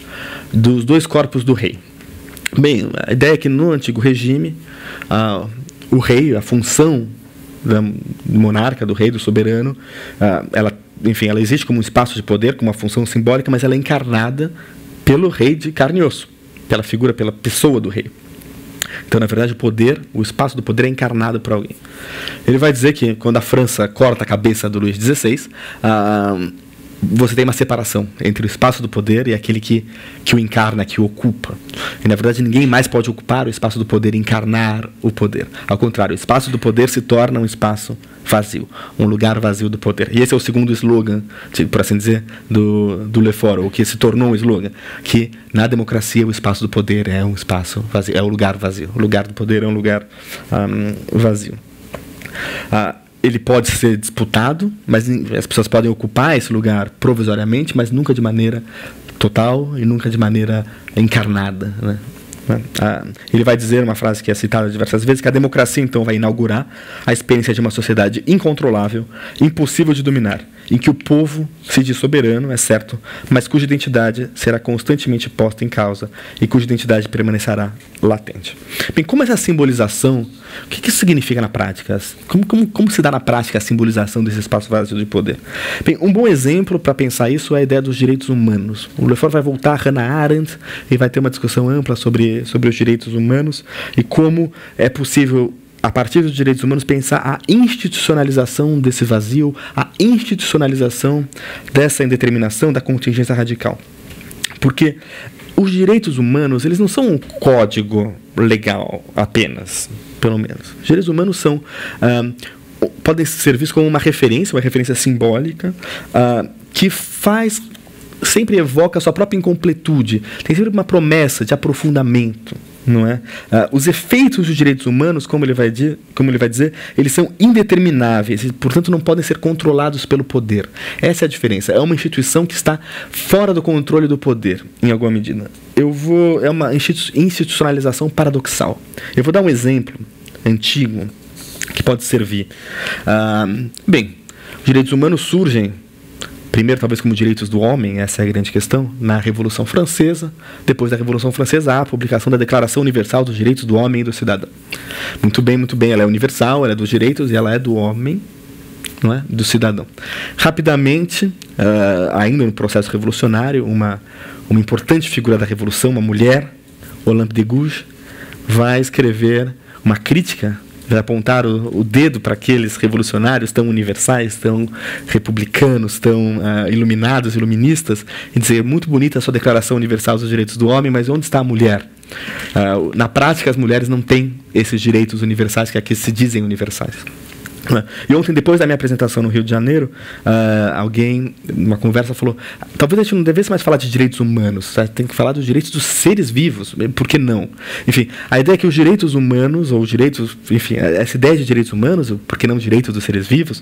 dos dois corpos do rei. Bem, a ideia é que no antigo regime, o rei, a função do monarca, do rei, do soberano, ela existe como um espaço de poder, como uma função simbólica, mas ela é encarnada pelo rei de carne e osso, pela figura, pela pessoa do rei. Então, na verdade, o espaço do poder é encarnado por alguém. Ele vai dizer que quando a França corta a cabeça do Luís XVI, você tem uma separação entre o espaço do poder e aquele que o encarna, que o ocupa. E, na verdade, ninguém mais pode ocupar o espaço do poder, encarnar o poder. Ao contrário, o espaço do poder se torna um espaço vazio, um lugar vazio do poder. E esse é o segundo slogan, por assim dizer, do Lefort, o que se tornou um slogan, que na democracia o espaço do poder é um espaço vazio, é um lugar vazio. O lugar do poder é um lugar vazio. Ele pode ser disputado, mas as pessoas podem ocupar esse lugar provisoriamente, mas nunca de maneira total e nunca de maneira encarnada, né? Ele vai dizer, uma frase que é citada diversas vezes, que a democracia então vai inaugurar a experiência de uma sociedade incontrolável, impossível de dominar, em que o povo se diz soberano, é certo, mas cuja identidade será constantemente posta em causa e cuja identidade permanecerá latente. Bem, como essa simbolização, o que isso significa na prática? Como se dá na prática a simbolização desse espaço vazio de poder? Bem, um bom exemplo para pensar isso é a ideia dos direitos humanos. O Lefort vai voltar a Hannah Arendt e vai ter uma discussão ampla sobre os direitos humanos e como é possível, a partir dos direitos humanos, pensar a institucionalização desse vazio, a institucionalização dessa indeterminação, da contingência radical. Porque os direitos humanos, eles não são um código legal apenas, pelo menos. Os direitos humanos podem ser vistos como uma referência simbólica, que sempre evoca a sua própria incompletude. Tem sempre uma promessa de aprofundamento, não é? Os efeitos dos direitos humanos, como ele vai dizer, eles são indetermináveis e, portanto, não podem ser controlados pelo poder. Essa é a diferença. É uma instituição que está fora do controle do poder, em alguma medida. É uma institucionalização paradoxal. Eu vou dar um exemplo antigo que pode servir. Bem, os direitos humanos surgem primeiro talvez como direitos do homem, essa é a grande questão, na Revolução Francesa. Depois da Revolução Francesa, há a publicação da Declaração Universal dos Direitos do Homem e do Cidadão. Muito bem, ela é universal, ela é dos direitos e ela é do homem, não é? Do cidadão. Rapidamente, ainda no processo revolucionário, uma importante figura da Revolução, uma mulher, Olympe de Gouges, vai escrever uma crítica, vai apontar o dedo para aqueles revolucionários tão universais, tão republicanos, tão iluminados, iluministas, e dizer, muito bonita a sua Declaração Universal dos Direitos do Homem, mas onde está a mulher? Na prática, as mulheres não têm esses direitos universais que aqui se dizem universais. E ontem, depois da minha apresentação no Rio de Janeiro, alguém, numa conversa, falou, talvez a gente não devesse mais falar de direitos humanos, tem que falar dos direitos dos seres vivos, por que não? Enfim, a ideia é que os direitos humanos, ou os direitos, enfim, essa ideia de direitos humanos, por que não direitos dos seres vivos,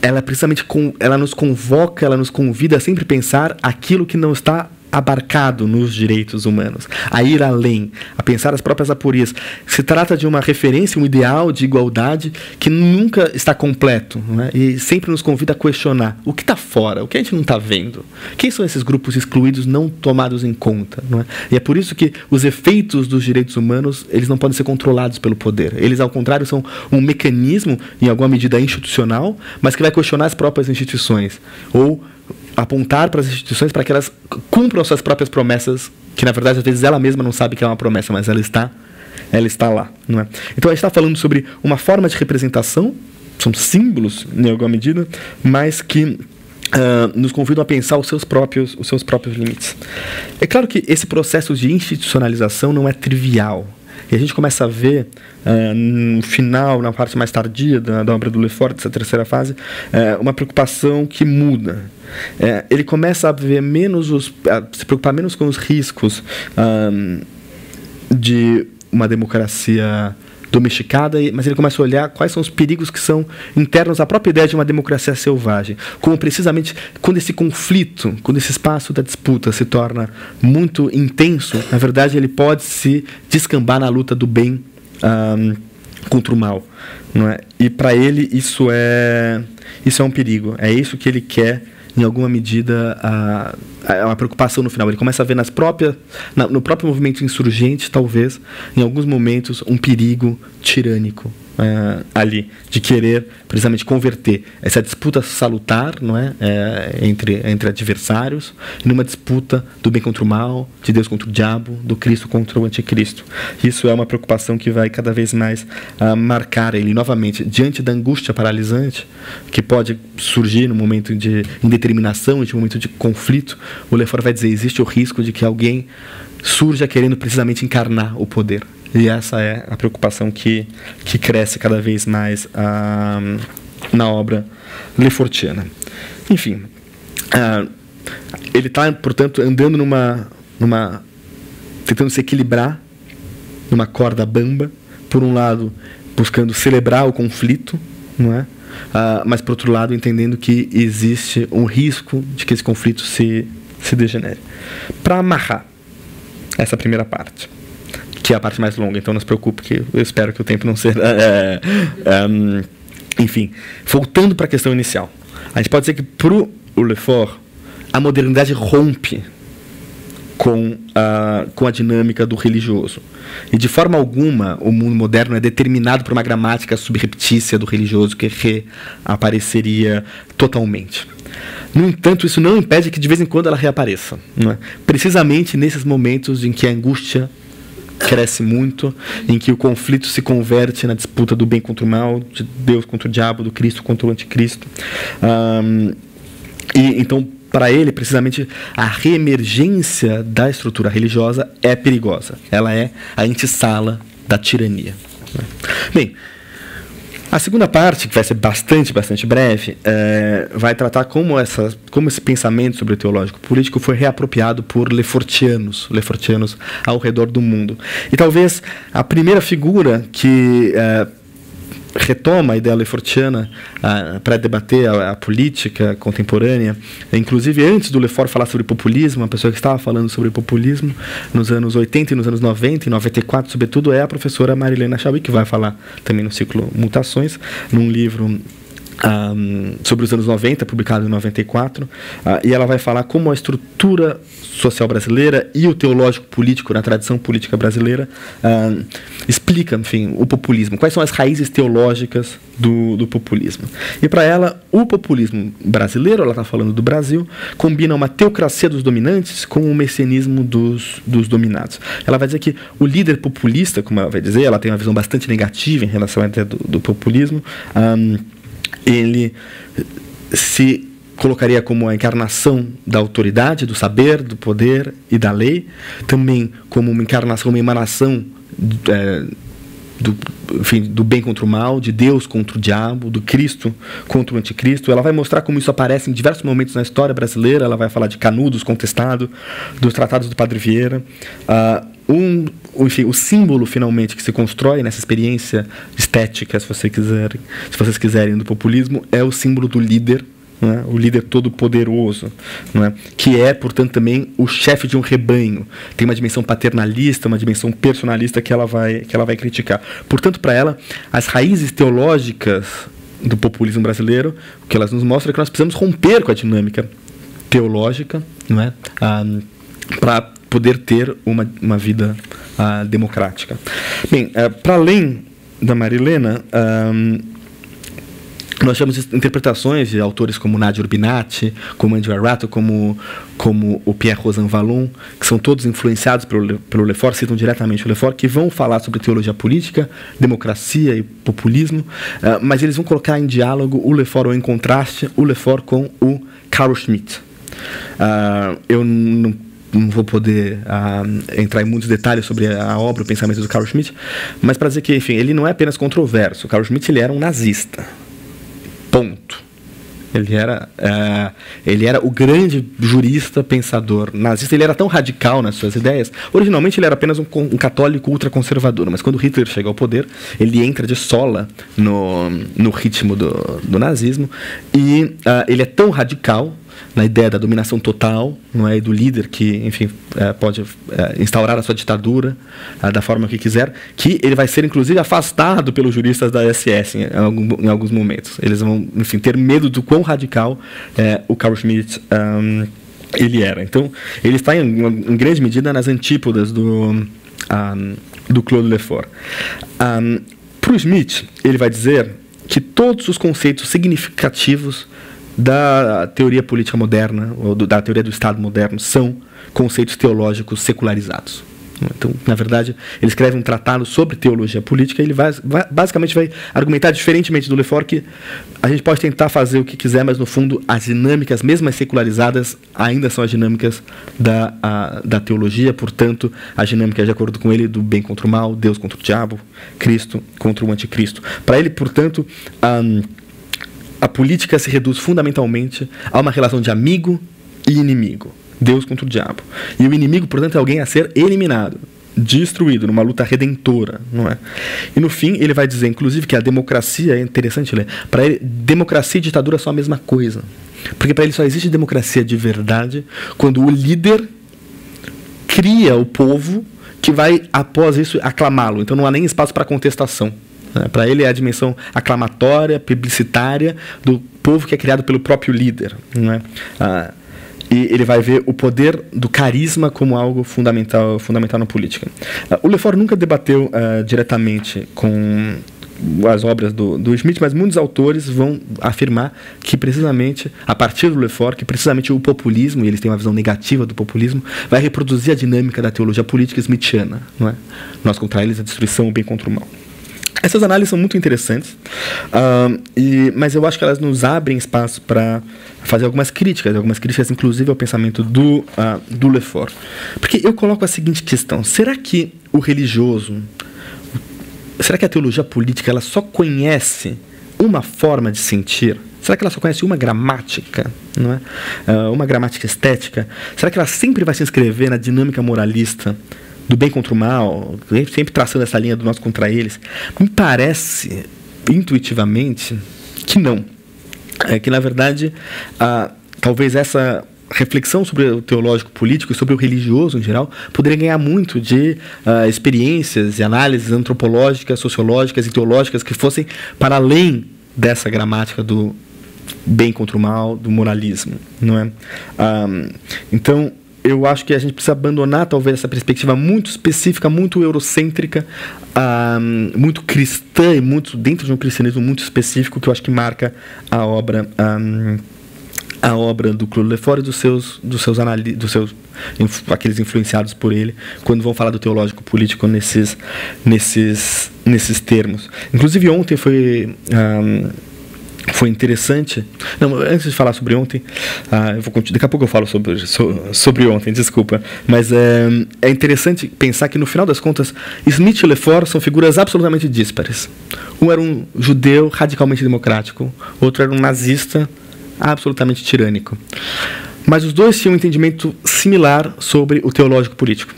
ela precisamente ela nos convoca, ela nos convida a sempre pensar aquilo que não está abarcado nos direitos humanos, a ir além, a pensar as próprias aporias. Se trata de uma referência, um ideal de igualdade que nunca está completo, não é? E sempre nos convida a questionar o que está fora, o que a gente não está vendo. Quem são esses grupos excluídos não tomados em conta? Não é? E é por isso que os efeitos dos direitos humanos, eles não podem ser controlados pelo poder. Eles, ao contrário, são um mecanismo, em alguma medida institucional, mas que vai questionar as próprias instituições, ou apontar para as instituições para que elas cumpram suas próprias promessas, que na verdade às vezes ela mesma não sabe que é uma promessa, mas ela está lá, não é? Então a gente está falando sobre uma forma de representação, são símbolos em alguma medida, mas que nos convidam a pensar os seus próprios limites. É claro que esse processo de institucionalização não é trivial. E a gente começa a ver, no final, na parte mais tardia da obra do Lefort, dessa terceira fase, uma preocupação que muda. Ele começa a ver se preocupar menos com os riscos de uma democracia domesticada, mas ele começa a olhar quais são os perigos que são internos à própria ideia de uma democracia selvagem. Como precisamente quando esse conflito, quando esse espaço da disputa se torna muito intenso, na verdade ele pode se descambar na luta do bem contra o mal, não é? E para ele isso é um perigo. É isso que ele quer, em alguma medida, uma preocupação no final. Ele começa a ver no próprio movimento insurgente, talvez, em alguns momentos, um perigo tirânico ali, de querer precisamente converter essa disputa salutar, não é? Entre adversários, numa disputa do bem contra o mal, de Deus contra o diabo, do Cristo contra o anticristo. Isso é uma preocupação que vai cada vez mais marcar ele novamente, diante da angústia paralisante que pode surgir no momento de indeterminação, no momento de conflito. O Lefort vai dizer, existe o risco de que alguém surja querendo precisamente encarnar o poder. E essa é a preocupação que cresce cada vez mais na obra lefortiana. Enfim, ele está, portanto, andando tentando se equilibrar numa corda bamba, por um lado, buscando celebrar o conflito, não é? Mas, por outro lado, entendendo que existe um risco de que esse conflito se degenere. Para amarrar essa primeira parte, que é a parte mais longa, então não se preocupe, que eu espero que o tempo não seja... enfim, voltando para a questão inicial, a gente pode dizer que para o Lefort a modernidade rompe com a dinâmica do religioso. E de forma alguma o mundo moderno é determinado por uma gramática subreptícia do religioso que reapareceria totalmente. No entanto, isso não impede que de vez em quando ela reapareça, não é? Precisamente nesses momentos em que a angústia cresce muito, em que o conflito se converte na disputa do bem contra o mal, de Deus contra o diabo, do Cristo contra o anticristo. E então, para ele, precisamente, a reemergência da estrutura religiosa é perigosa. Ela é a antessala da tirania. Bem, a segunda parte, que vai ser bastante breve, vai tratar como esse pensamento sobre o teológico político foi reapropriado por lefortianos ao redor do mundo. E talvez a primeira figura que retoma a ideia lefortiana para debater a política contemporânea, inclusive antes do Lefort falar sobre populismo, uma pessoa que estava falando sobre populismo nos anos 80 e nos anos 90, e 94 sobretudo, é a professora Marilena Chauí, que vai falar também no ciclo Mutações, num livro sobre os anos 90, publicado em 94, e ela vai falar como a estrutura social brasileira e o teológico político na tradição política brasileira explica, enfim, o populismo. Quais são as raízes teológicas do populismo? E para ela, o populismo brasileiro, ela está falando do Brasil, combina uma teocracia dos dominantes com o messianismo dos dominados. Ela vai dizer que o líder populista, como ela vai dizer, ela tem uma visão bastante negativa em relação até do populismo, ele se colocaria como a encarnação da autoridade, do saber, do poder e da lei, também como uma encarnação, uma emanação do bem contra o mal, de Deus contra o diabo, do Cristo contra o anticristo. Ela vai mostrar como isso aparece em diversos momentos na história brasileira. Ela vai falar de Canudos contestado, dos tratados do Padre Vieira. Enfim, o símbolo finalmente que se constrói nessa experiência estética, se vocês quiserem, do populismo, é o símbolo do líder, né? O líder todo-poderoso, né? Que é, portanto, também o chefe de um rebanho. Tem uma dimensão paternalista, uma dimensão personalista que ela vai criticar. Portanto, para ela, as raízes teológicas do populismo brasileiro, o que elas nos mostram é que nós precisamos romper com a dinâmica teológica, não é? Para poder ter uma vida democrática. Bem, para além da Marilena, nós temos interpretações de autores como Nadia Urbinati, como Andy Arato, como o Pierre Rosanvallon, que são todos influenciados pelo Lefort, citam diretamente o Lefort, que vão falar sobre teologia política, democracia e populismo, mas eles vão colocar em diálogo o Lefort, ou em contraste, o Lefort com o Carl Schmitt. Eu não vou poder entrar em muitos detalhes sobre a obra, o pensamento do Carl Schmitt, mas para dizer que, enfim, ele não é apenas controverso. O Carl Schmitt, ele era um nazista. Ponto. Ele era o grande jurista, pensador nazista. Ele era tão radical nas suas ideias. Originalmente ele era apenas um católico ultraconservador, mas quando Hitler chega ao poder, ele entra de sola no ritmo do nazismo, e ele é tão radical na ideia da dominação total, não é, do líder que, enfim, pode instaurar a sua ditadura da forma que quiser, que ele vai ser, inclusive, afastado pelos juristas da SS em alguns momentos. Eles vão, enfim, ter medo do quão radical o Carl Schmitt ele era. Então, ele está, em grande medida, nas antípodas do Claude Lefort. Para o Schmitt, ele vai dizer que todos os conceitos significativos da teoria política moderna, ou da teoria do Estado moderno, são conceitos teológicos secularizados. Então, na verdade, ele escreve um tratado sobre teologia política, e ele basicamente vai argumentar, diferentemente do Lefort, que a gente pode tentar fazer o que quiser, mas no fundo as dinâmicas, mesmo as secularizadas, ainda são as dinâmicas da teologia. Portanto, as dinâmicas, de acordo com ele, do bem contra o mal, Deus contra o diabo, Cristo contra o anticristo. Para ele, portanto, a política se reduz fundamentalmente a uma relação de amigo e inimigo. Deus contra o diabo. E o inimigo, portanto, é alguém a ser eliminado, destruído, numa luta redentora, não é? E no fim, ele vai dizer, inclusive, que a democracia, é interessante ler, para ele, democracia e ditadura são a mesma coisa. Porque para ele só existe democracia de verdade quando o líder cria o povo que vai, após isso, aclamá-lo. Então não há nem espaço para contestação. Para ele é a dimensão aclamatória, publicitária do povo que é criado pelo próprio líder, não é? E ele vai ver o poder do carisma como algo fundamental na política. O Lefort nunca debateu diretamente com as obras do Schmitt, mas muitos autores vão afirmar que precisamente, a partir do Lefort, que precisamente o populismo, e eles têm uma visão negativa do populismo, vai reproduzir a dinâmica da teologia política smithiana, não é? Nós contra eles, a destruição, o bem contra o mal. Essas análises são muito interessantes, mas eu acho que elas nos abrem espaço para fazer algumas críticas inclusive ao pensamento do Lefort. Porque eu coloco a seguinte questão: será que o religioso, será que a teologia política ela só conhece uma forma de sentir? Será que ela só conhece uma gramática, não é? Uma gramática estética? Será que ela sempre vai se inscrever na dinâmica moralista do bem contra o mal, sempre traçando essa linha do nós contra eles? Me parece, intuitivamente, que não. Que, na verdade, talvez essa reflexão sobre o teológico político e sobre o religioso em geral poderia ganhar muito de experiências e análises antropológicas, sociológicas e teológicas que fossem para além dessa gramática do bem contra o mal, do moralismo, não é? Então, eu acho que a gente precisa abandonar talvez essa perspectiva muito específica, muito eurocêntrica, muito cristã e muito dentro de um cristianismo muito específico, que eu acho que marca a obra do Claude Lefort e dos seus aqueles influenciados por ele, quando vão falar do teológico político nesses termos. Inclusive ontem foi interessante. Não, antes de falar sobre ontem, daqui a pouco eu falo sobre ontem, desculpa. Mas é interessante pensar que, no final das contas, Smith e Lefort são figuras absolutamente díspares. Um era um judeu radicalmente democrático, outro era um nazista absolutamente tirânico. Mas os dois tinham um entendimento similar sobre o teológico político.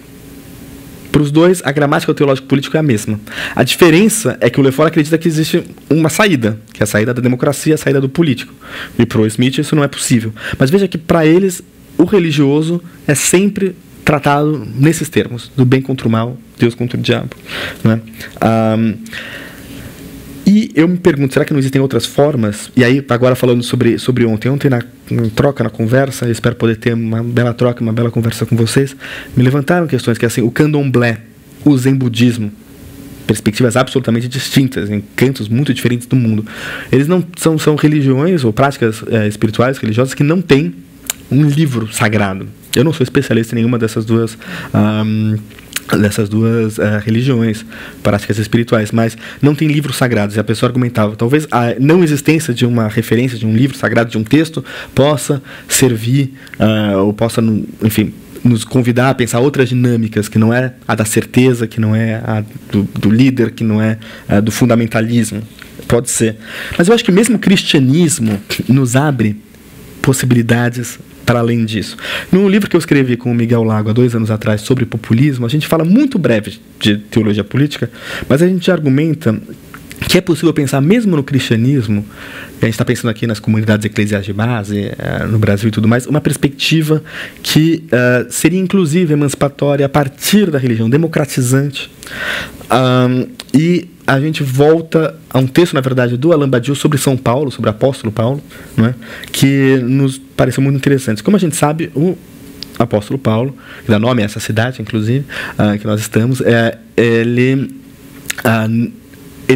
Para os dois, a gramática do teológico político é a mesma. A diferença é que o Lefort acredita que existe uma saída, que é a saída da democracia, a saída do político. E para o Smith isso não é possível. Mas veja que, para eles, o religioso é sempre tratado nesses termos, do bem contra o mal, Deus contra o diabo, né? E eu me pergunto, será que não existem outras formas? E aí, agora falando sobre ontem na troca, na conversa, eu espero poder ter uma bela troca, uma bela conversa com vocês, me levantaram questões que, assim, o candomblé, o zen budismo, perspectivas absolutamente distintas, em cantos muito diferentes do mundo. Eles não são religiões ou práticas espirituais, religiosas, que não têm um livro sagrado. Eu não sou especialista em nenhuma dessas duas religiões, práticas espirituais, mas não tem livros sagrados. E a pessoa argumentava, talvez a não existência de uma referência, de um livro sagrado, de um texto, possa servir, ou possa, enfim, nos convidar a pensar outras dinâmicas, que não é a da certeza, que não é a do líder, que não é a do fundamentalismo. Pode ser. Mas eu acho que mesmo o cristianismo nos abre possibilidades para além disso. No livro que eu escrevi com o Miguel Lago há 2 anos atrás sobre populismo, a gente fala muito breve de teologia política, mas a gente argumenta que é possível pensar, mesmo no cristianismo, e a gente está pensando aqui nas comunidades eclesiais de base, no Brasil e tudo mais, uma perspectiva que seria inclusive emancipatória a partir da religião, democratizante. E a gente volta a um texto, na verdade, do Alain Badiou sobre São Paulo, sobre o apóstolo Paulo, não é? Que nos pareceu muito interessante. Como a gente sabe, o apóstolo Paulo, que dá nome a essa cidade, inclusive, que nós estamos, ele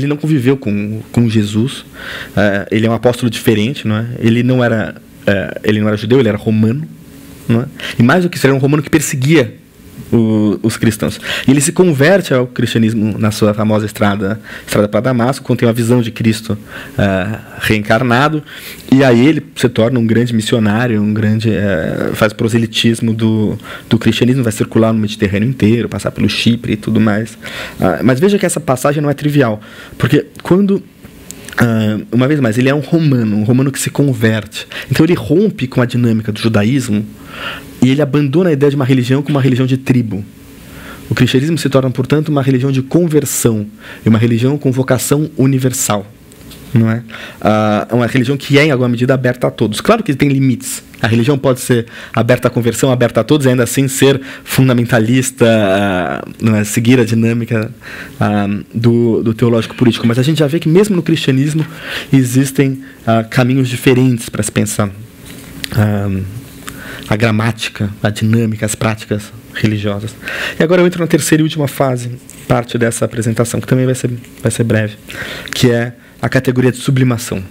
não conviveu com Jesus. Ele é um apóstolo diferente, não é? Ele não era judeu, ele era romano, não é? E mais do que isso, ele era um romano que perseguia os cristãos. E ele se converte ao cristianismo na sua famosa estrada para Damasco, quando tem uma visão de Cristo reencarnado, e aí ele se torna um grande missionário, faz proselitismo do cristianismo, vai circular no Mediterrâneo inteiro, passar pelo Chipre e tudo mais. Mas veja que essa passagem não é trivial, porque quando uma vez mais, ele é um romano que se converte. Então ele rompe com a dinâmica do judaísmo e ele abandona a ideia de uma religião como uma religião de tribo. O cristianismo se torna, portanto, uma religião de conversão, e uma religião com vocação universal. Não é? Uma religião que é, em alguma medida, aberta a todos. Claro que tem limites. A religião pode ser aberta à conversão, aberta a todos, e ainda assim ser fundamentalista, seguir a dinâmica do teológico político. Mas a gente já vê que mesmo no cristianismo existem caminhos diferentes para se pensar a gramática, a dinâmica, as práticas religiosas. E agora eu entro na terceira e última fase, parte dessa apresentação, que também vai ser breve, que é a categoria de sublimação.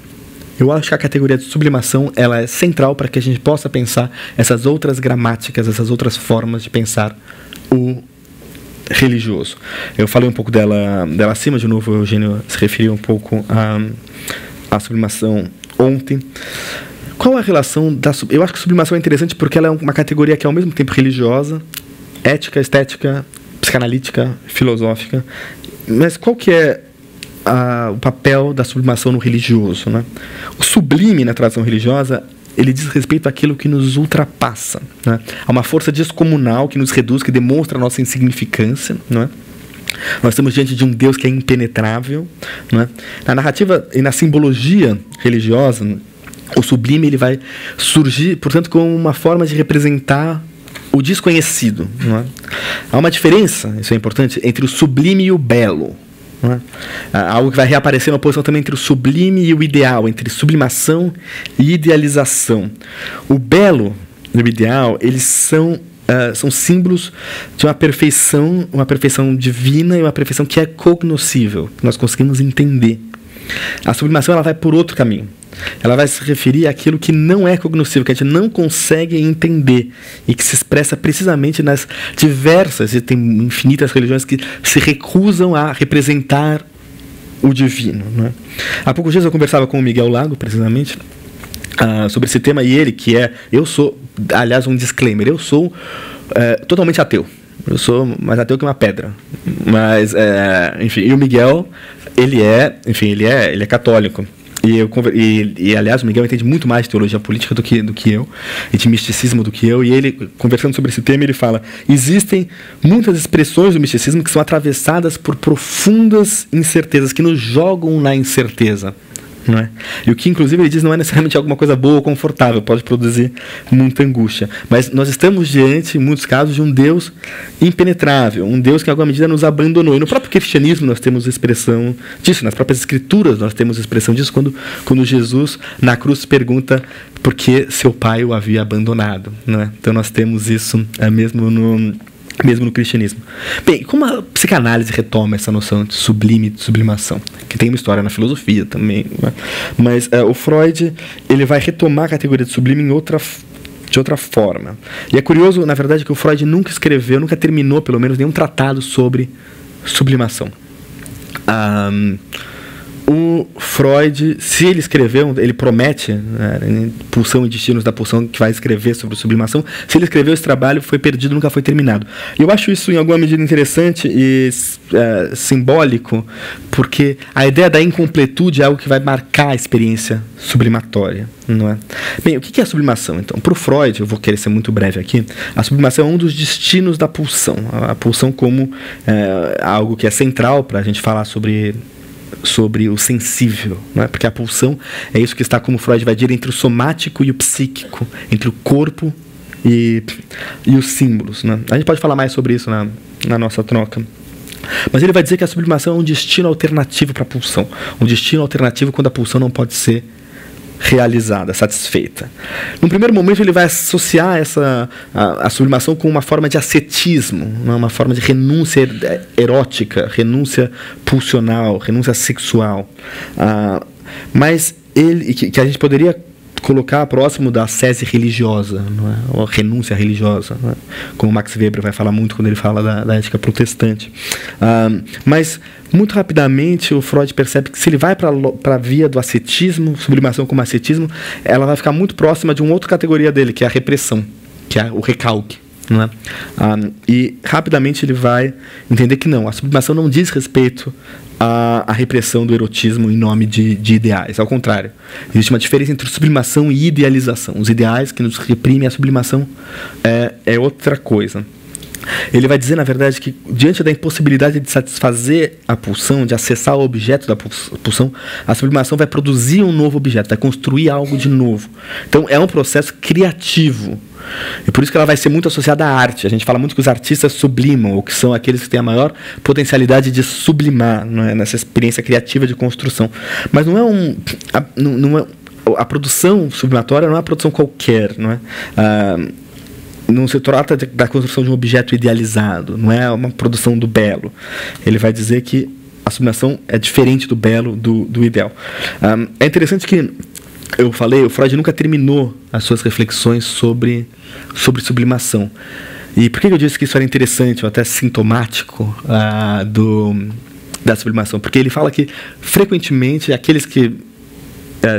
Eu acho que a categoria de sublimação ela é central para que a gente possa pensar essas outras gramáticas, essas outras formas de pensar o religioso. Eu falei um pouco dela acima, de novo o Eugênio se referiu um pouco à sublimação ontem. Qual a relação eu acho que a sublimação é interessante porque ela é uma categoria que é ao mesmo tempo religiosa, ética, estética, psicanalítica, filosófica. Mas qual que é o papel da sublimação no religioso, né? O sublime na tradição religiosa, ele diz respeito àquilo que nos ultrapassa, né? A uma força descomunal que nos reduz, que demonstra a nossa insignificância, não é? Nós estamos diante de um Deus que é impenetrável, não é? Na narrativa e na simbologia religiosa, o sublime ele vai surgir, portanto, como uma forma de representar o desconhecido, não é? Há uma diferença, isso é importante, entre o sublime e o belo. não é? Algo que vai reaparecer na oposição também entre o sublime e o ideal, entre sublimação e idealização. O belo e o ideal, eles são símbolos de uma perfeição divina e uma perfeição que é cognoscível, que nós conseguimos entender. A sublimação ela vai por outro caminho. Ela vai se referir àquilo que não é cognoscível, que a gente não consegue entender e que se expressa precisamente nas diversas, e tem infinitas religiões que se recusam a representar o divino, não é? Há poucos dias eu conversava com o Miguel Lago, precisamente, sobre esse tema, e ele, eu sou, aliás, um disclaimer, eu sou totalmente ateu. Eu sou mais ateu que uma pedra. Mas, enfim, e o Miguel, ele é católico. E, aliás, o Miguel entende muito mais de teologia política do que eu, e de misticismo do que eu, e ele, conversando sobre esse tema, ele fala: existem muitas expressões do misticismo que são atravessadas por profundas incertezas, que nos jogam na incerteza. Não é? E o que, inclusive, ele diz não é necessariamente alguma coisa boa ou confortável, pode produzir muita angústia. Mas nós estamos diante, em muitos casos, de um Deus impenetrável, um Deus que, em alguma medida, nos abandonou. E no próprio cristianismo nós temos expressão disso, nas próprias escrituras nós temos expressão disso, quando Jesus, na cruz, pergunta por que seu pai o havia abandonado. Não é? Então nós temos isso mesmo no cristianismo. Bem, como a psicanálise retoma essa noção de sublime, de sublimação, que tem uma história na filosofia também, né? Mas o Freud, ele vai retomar a categoria de sublime de outra forma. E é curioso, na verdade, que o Freud nunca terminou, pelo menos, nenhum tratado sobre sublimação. O Freud, se ele escreveu, ele promete, Pulsão e Destinos da Pulsão, que vai escrever sobre sublimação. Se ele escreveu esse trabalho, foi perdido, nunca foi terminado. E eu acho isso, em alguma medida, interessante e simbólico, porque a ideia da incompletude é algo que vai marcar a experiência sublimatória, não é? Bem, o que é a sublimação, então? Para o Freud, eu vou querer ser muito breve aqui, a sublimação é um dos destinos da pulsão. A pulsão como algo que é central para a gente falar sobre o sensível, não é? Porque a pulsão é isso que está, como Freud vai dizer, entre o somático e o psíquico, entre o corpo e os símbolos, né? A gente pode falar mais sobre isso na nossa troca. Mas ele vai dizer que a sublimação é um destino alternativo para a pulsão, um destino alternativo quando a pulsão não pode ser realizada, satisfeita. Num primeiro momento ele vai associar a sublimação com uma forma de ascetismo, uma forma de renúncia erótica, renúncia pulsional, renúncia sexual, mas que a gente poderia colocar próximo da ascese religiosa, não é? Ou renúncia religiosa, não é? Como Max Weber vai falar muito quando ele fala da ética protestante. Mas muito rapidamente o Freud percebe que se ele vai para a via do ascetismo, sublimação como ascetismo, ela vai ficar muito próxima de uma outra categoria dele, que é a repressão, que é o recalque. Não é? E rapidamente ele vai entender que não, a sublimação não diz respeito à repressão do erotismo em nome de ideais. Ao contrário, existe uma diferença entre sublimação e idealização. Os ideais que nos reprimem, a sublimação é outra coisa. Ele vai dizer, na verdade, que diante da impossibilidade de satisfazer a pulsão, de acessar o objeto da pulsão, a sublimação vai produzir um novo objeto, vai construir algo de novo. Então é um processo criativo. E por isso que ela vai ser muito associada à arte. A gente fala muito que os artistas sublimam, ou que são aqueles que têm a maior potencialidade de sublimar, não é? Nessa experiência criativa de construção. Mas não é a produção sublimatória não é uma produção qualquer, não é? Não se trata da construção de um objeto idealizado, não é uma produção do belo. Ele vai dizer que a sublimação é diferente do belo, do ideal. É interessante que eu falei, o Freud nunca terminou as suas reflexões sobre sublimação. E por que eu disse que isso era interessante, ou até sintomático da sublimação? Porque ele fala que, frequentemente, aqueles que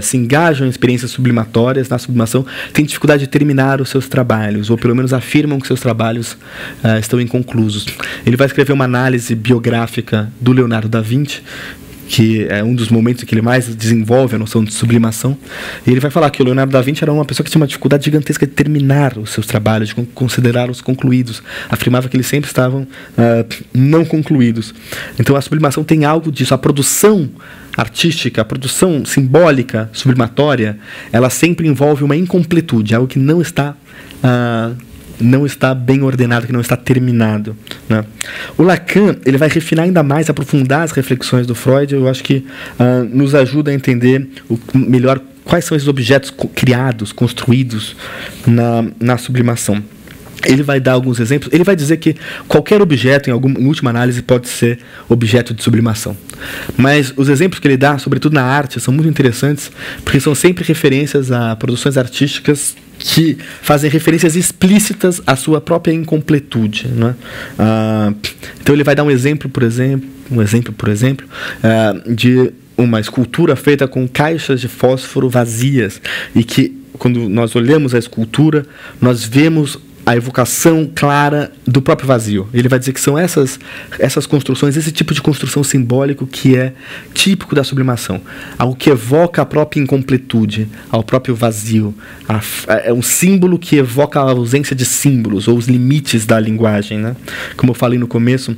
se engajam em experiências sublimatórias, na sublimação, têm dificuldade de terminar os seus trabalhos, ou pelo menos afirmam que seus trabalhos estão inconclusos. Ele vai escrever uma análise biográfica do Leonardo da Vinci, que é um dos momentos em que ele mais desenvolve a noção de sublimação, e ele vai falar que o Leonardo da Vinci era uma pessoa que tinha uma dificuldade gigantesca de terminar os seus trabalhos, de considerá-los concluídos. Afirmava que eles sempre estavam não concluídos. Então a sublimação tem algo disso. A produção artística, a produção simbólica, sublimatória, ela sempre envolve uma incompletude, algo que não está não está bem ordenado, que não está terminado, né? O Lacan, ele vai refinar ainda mais, aprofundar as reflexões do Freud. Eu acho que nos ajuda a entender melhor quais são esses objetos criados, construídos na sublimação. Ele vai dar alguns exemplos. Ele vai dizer que qualquer objeto, em última análise, pode ser objeto de sublimação. Mas os exemplos que ele dá, sobretudo na arte, são muito interessantes, porque são sempre referências a produções artísticas que fazem referências explícitas à sua própria incompletude, né? Então ele vai dar um exemplo, por exemplo, de uma escultura feita com caixas de fósforo vazias, e que, quando nós olhamos a escultura, nós vemos a evocação clara do próprio vazio. Ele vai dizer que são essas construções, esse tipo de construção simbólico que é típico da sublimação, algo que evoca a própria incompletude, ao próprio vazio. É um símbolo que evoca a ausência de símbolos, ou os limites da linguagem, né? Como eu falei no começo,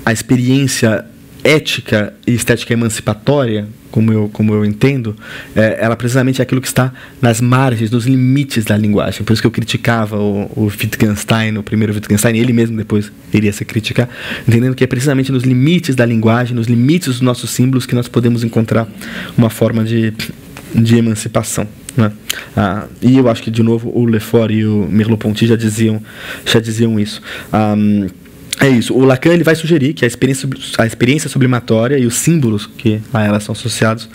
a experiência ética e estética emancipatória, como eu entendo, ela precisamente é aquilo que está nas margens, nos limites da linguagem. Por isso que eu criticava o Wittgenstein, o primeiro Wittgenstein, ele mesmo depois iria se criticar, entendendo que é precisamente nos limites da linguagem, nos limites dos nossos símbolos, que nós podemos encontrar uma forma de emancipação, né? E eu acho que, de novo, o Lefort e o Merleau-Ponty já diziam isso. É isso. O Lacan, ele vai sugerir que a experiência sublimatória e os símbolos que a ela são associados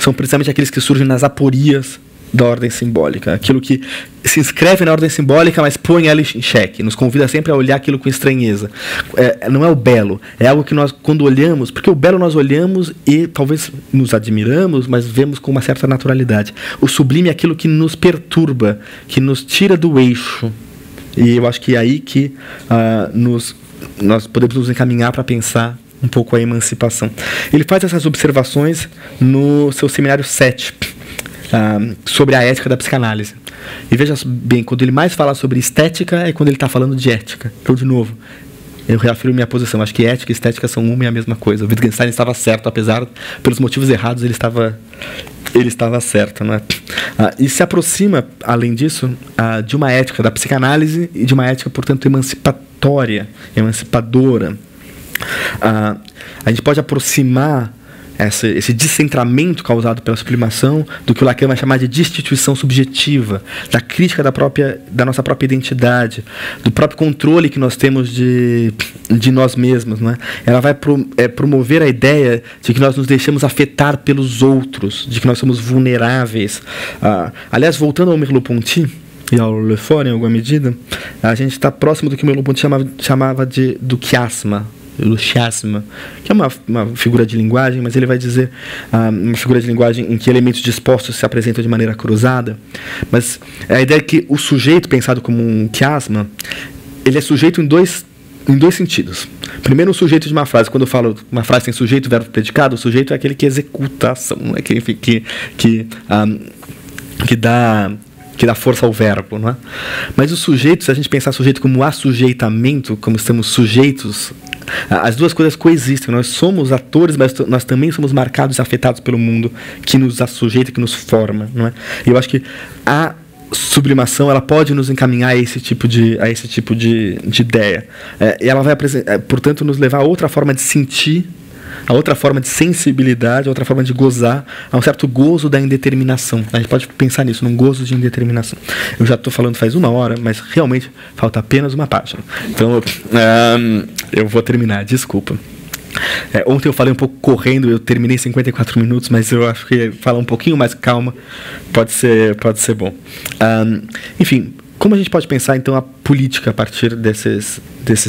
são precisamente aqueles que surgem nas aporias da ordem simbólica, aquilo que se inscreve na ordem simbólica, mas põe ela em xeque, nos convida sempre a olhar aquilo com estranheza. Não é o belo, é algo que nós, quando olhamos, porque o belo nós olhamos e talvez nos admiramos, mas vemos com uma certa naturalidade. O sublime é aquilo que nos perturba, que nos tira do eixo, e eu acho que é aí que nós podemos nos encaminhar para pensar um pouco a emancipação. Ele faz essas observações no seu seminário 7, sobre a ética da psicanálise. E veja bem, quando ele mais fala sobre estética é quando ele está falando de ética. Então, de novo, eu reafirmo minha posição. Acho que ética e estética são uma e a mesma coisa. O Wittgenstein estava certo, apesar, pelos motivos errados, ele estava certo, né? E se aproxima, além disso, de uma ética da psicanálise e de uma ética, portanto, emancipadora. A gente pode aproximar esse descentramento causado pela sublimação do que o Lacan vai chamar de destituição subjetiva, da crítica da nossa própria identidade, do próprio controle que nós temos de nós mesmos, né? Ela vai promover a ideia de que nós nos deixamos afetar pelos outros, de que nós somos vulneráveis. Aliás, voltando ao Merleau-Ponty e ao Lefort, em alguma medida, a gente está próximo do que o Merleau-Ponty chamava do quiasma, o chiasma, que é uma figura de linguagem, mas ele vai dizer uma figura de linguagem em que elementos dispostos se apresentam de maneira cruzada. Mas a ideia é que o sujeito, pensado como um chiasma, ele é sujeito em dois sentidos. Primeiro, o sujeito de uma frase. Quando eu falo uma frase tem sujeito, verbo, predicado, o sujeito é aquele que executa a ação, né? que dá força ao verbo, não é? Mas o sujeito, se a gente pensar sujeito como assujeitamento, como estamos sujeitos, as duas coisas coexistem. Nós somos atores, mas nós também somos marcados e afetados pelo mundo que nos assujeita, que nos forma, não é? E eu acho que a sublimação, ela pode nos encaminhar a esse tipo de ideia. E ela vai, portanto, nos levar a outra forma de sentir, a outra forma de sensibilidade, a outra forma de gozar, a um certo gozo da indeterminação. A gente pode pensar nisso, num gozo de indeterminação. Eu já estou falando faz 1 hora, mas realmente falta apenas uma página. Então, eu vou terminar, desculpa. Ontem eu falei um pouco correndo, eu terminei 54 minutos, mas eu acho que falar um pouquinho mais calma pode ser bom. Enfim, como a gente pode pensar, então, a política a partir desses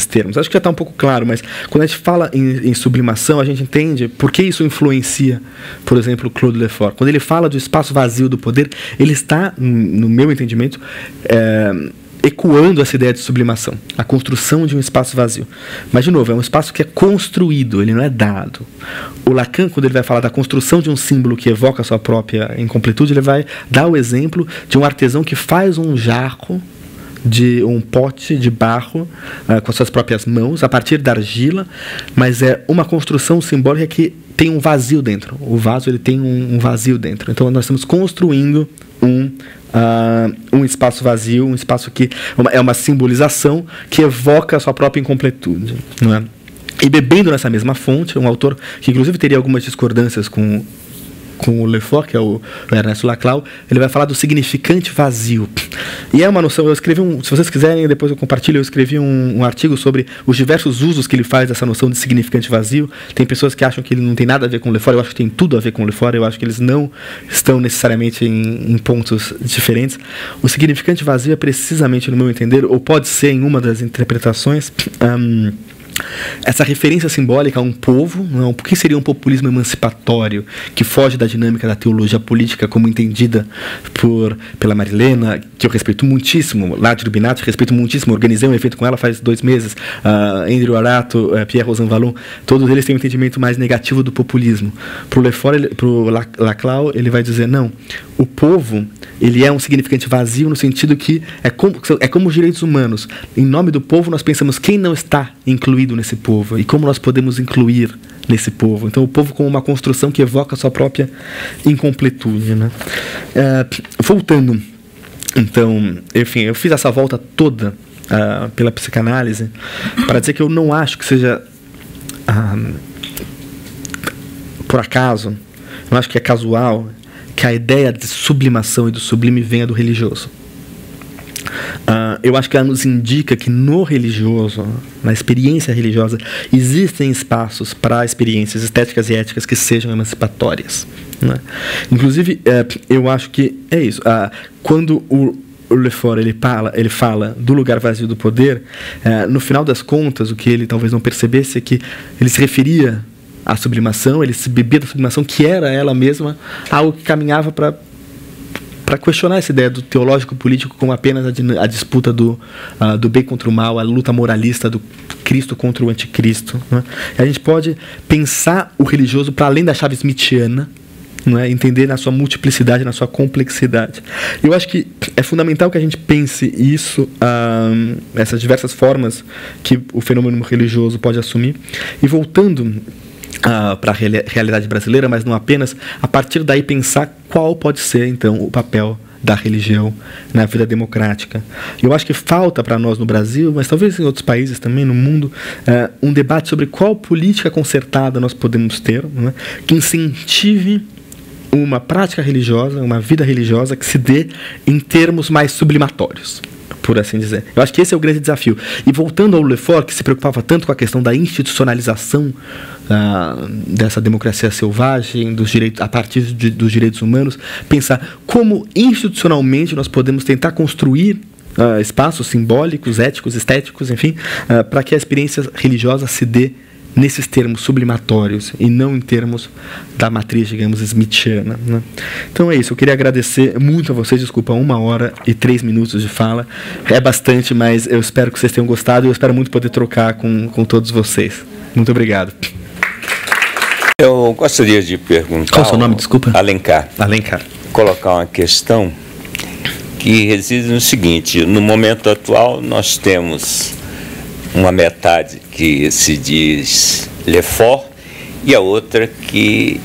termos? Acho que já está um pouco claro, mas quando a gente fala em sublimação, a gente entende por que isso influencia, por exemplo, Claude Lefort. Quando ele fala do espaço vazio do poder, ele está, no meu entendimento, ecoando essa ideia de sublimação, a construção de um espaço vazio. Mas, de novo, é um espaço que é construído, ele não é dado. O Lacan, quando ele vai falar da construção de um símbolo que evoca a sua própria incompletude, ele vai dar o exemplo de um artesão que faz um jarro de um pote de barro com as suas próprias mãos, a partir da argila, mas é uma construção simbólica que tem um vazio dentro. O vaso ele tem um vazio dentro. Então nós estamos construindo um espaço vazio, um espaço que é uma simbolização que evoca a sua própria incompletude, não é? E bebendo nessa mesma fonte, um autor que inclusive teria algumas discordâncias com o Lefort, que é o Ernesto Laclau, ele vai falar do significante vazio. E é uma noção, eu escrevi se vocês quiserem, depois eu compartilho, eu escrevi um artigo sobre os diversos usos que ele faz dessa noção de significante vazio. Tem pessoas que acham que ele não tem nada a ver com o Lefort, eu acho que tem tudo a ver com o Lefort, eu acho que eles não estão necessariamente em pontos diferentes. O significante vazio é precisamente, no meu entender, ou pode ser em uma das interpretações, essa referência simbólica a um povo, não, o que seria um populismo emancipatório que foge da dinâmica da teologia política como entendida pela Marilena, que eu respeito muitíssimo, Ládio Binatti, respeito muitíssimo, organizei um evento com ela faz 2 meses, Andrew Arato, Pierre Rosan Vallon, todos eles têm um entendimento mais negativo do populismo. Para o Lefort, para o Laclau, ele vai dizer, não, o povo, ele é um significante vazio no sentido que é como os direitos humanos. Em nome do povo, nós pensamos quem não está incluído nesse povo e como nós podemos incluir nesse povo. Então, o povo como uma construção que evoca a sua própria incompletude, né? Voltando, então, enfim, eu fiz essa volta toda pela psicanálise para dizer que eu não acho que seja por acaso, eu acho que é casual que a ideia de sublimação e do sublime venha do religioso. Eu acho que ela nos indica que no religioso, na experiência religiosa, existem espaços para experiências estéticas e éticas que sejam emancipatórias, né? Inclusive, eu acho que é isso. Quando o Lefort ele fala do lugar vazio do poder, no final das contas, o que ele talvez não percebesse é que ele se referia à sublimação, ele se bebia da sublimação, que era ela mesma algo que caminhava para questionar essa ideia do teológico político como apenas a disputa do bem contra o mal, a luta moralista do Cristo contra o anticristo, né? A gente pode pensar o religioso para além da chave smithiana, não é? Entender na sua multiplicidade, na sua complexidade. Eu acho que é fundamental que a gente pense isso, essas diversas formas que o fenômeno religioso pode assumir. E voltando para a realidade brasileira, mas não apenas, a partir daí pensar qual pode ser, então, o papel da religião na vida democrática. Eu acho que falta para nós no Brasil, mas talvez em outros países também, no mundo, um debate sobre qual política concertada nós podemos ter, né, que incentive uma prática religiosa, uma vida religiosa que se dê em termos mais sublimatórios, por assim dizer. Eu acho que esse é o grande desafio. E voltando ao Lefort, que se preocupava tanto com a questão da institucionalização dessa democracia selvagem, dos direitos, a partir dos direitos humanos, pensar como institucionalmente nós podemos tentar construir espaços simbólicos, éticos, estéticos, enfim, para que a experiência religiosa se dê nesses termos sublimatórios e não em termos da matriz, digamos, smithiana, né? Então é isso, eu queria agradecer muito a vocês, desculpa, 1h03 de fala, é bastante, mas eu espero que vocês tenham gostado e eu espero muito poder trocar com todos vocês. Muito obrigado. Eu gostaria de perguntar... Qual é o seu nome, desculpa? Alencar. Alencar. Colocar uma questão que reside no seguinte, no momento atual nós temos uma metade que se diz Lefort e a outra que